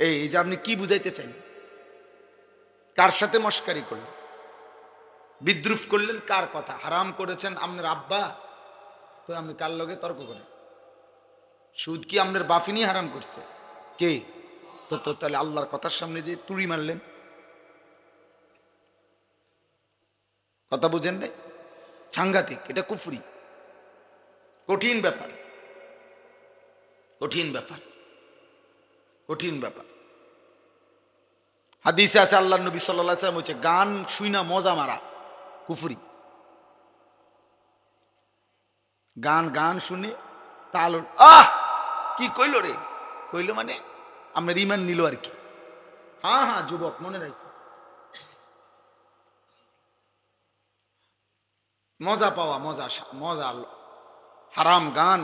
এই যে আপনি কি বুঝাইতে চান, কার সাথে মস্কারি করলেন, বিদ্রুপ করলেন, কার কথা হারাম করেছেন আপনার আব্বা, তো আপনি কার লগে তর্ক করেন? সুদ কি আপনার বাফিনি হারাম করছে? কে? তো তো তাহলে আল্লাহর কথার সামনে যে তুড়ি মারলেন, কথা বুঝেন নাই? সাংঘাতিক, এটা কুফরি, কঠিন ব্যাপার, কঠিন ব্যাপার, কঠিন ব্যাপার। হাদিসে আছে আল্লাহ নবী সাল্লাল্লাহু আলাইহি ওয়াসাল্লাম বলেছে, গান শুইনা মজা মারা কুফরি। গান গান শুনে তাল, আহ কি কইল রে, কইল মানে আমরা ইমান নিল আর কি। হ্যাঁ হ্যাঁ যুবক মনে রাখো, মজা পাওয়া, মজা মজা, হারাম গান,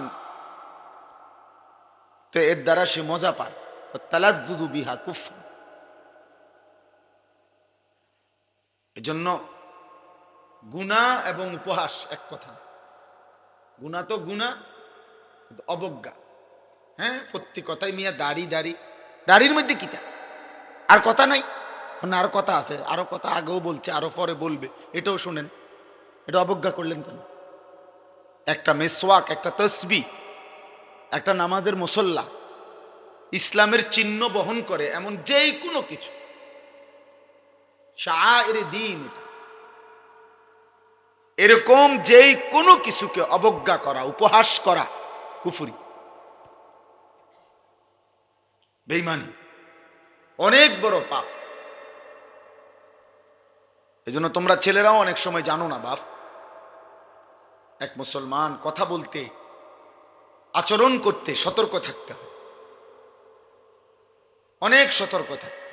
তো এর দ্বারা সে মজা পায়, তালাজ্জুদু বিহা কুফর। এজন্য গুনাহ এবং উপহাস এক কথা, গুনাহ তো গুনাহ, অবজ্ঞা, হ্যাঁ প্রত্যেক কথাই মিয়া দাড়ি দাড়ি, দাড়ির মধ্যে কিতা আর কথা নাই, না আরো কথা আছে, আরো কথা আগেও বলছে, আরো পরে বলবে, এটাও শুনেন, এটা অবজ্ঞা করলেন কেন? একটা মেসওয়াক, একটা তসবিহ, একটা নামাজের মুসল্লা, ইসলামের চিহ্ন বহন করে এমন যেই কোনো কিছু, শাআইরে দ্বীন, এরকম যেই কোনো কিছুকে অবজ্ঞা করা, উপহাস করা কুফরি, বেঈমানি, অনেক বড় পাপ। এজন্য তোমরা ছেলেরাও অনেক সময় জানো না বাপ, এক মুসলমান কথা বলতে, আচরণ করতে সতর্ক থাকতে হয়, অনেক সতর্ক থাকতে।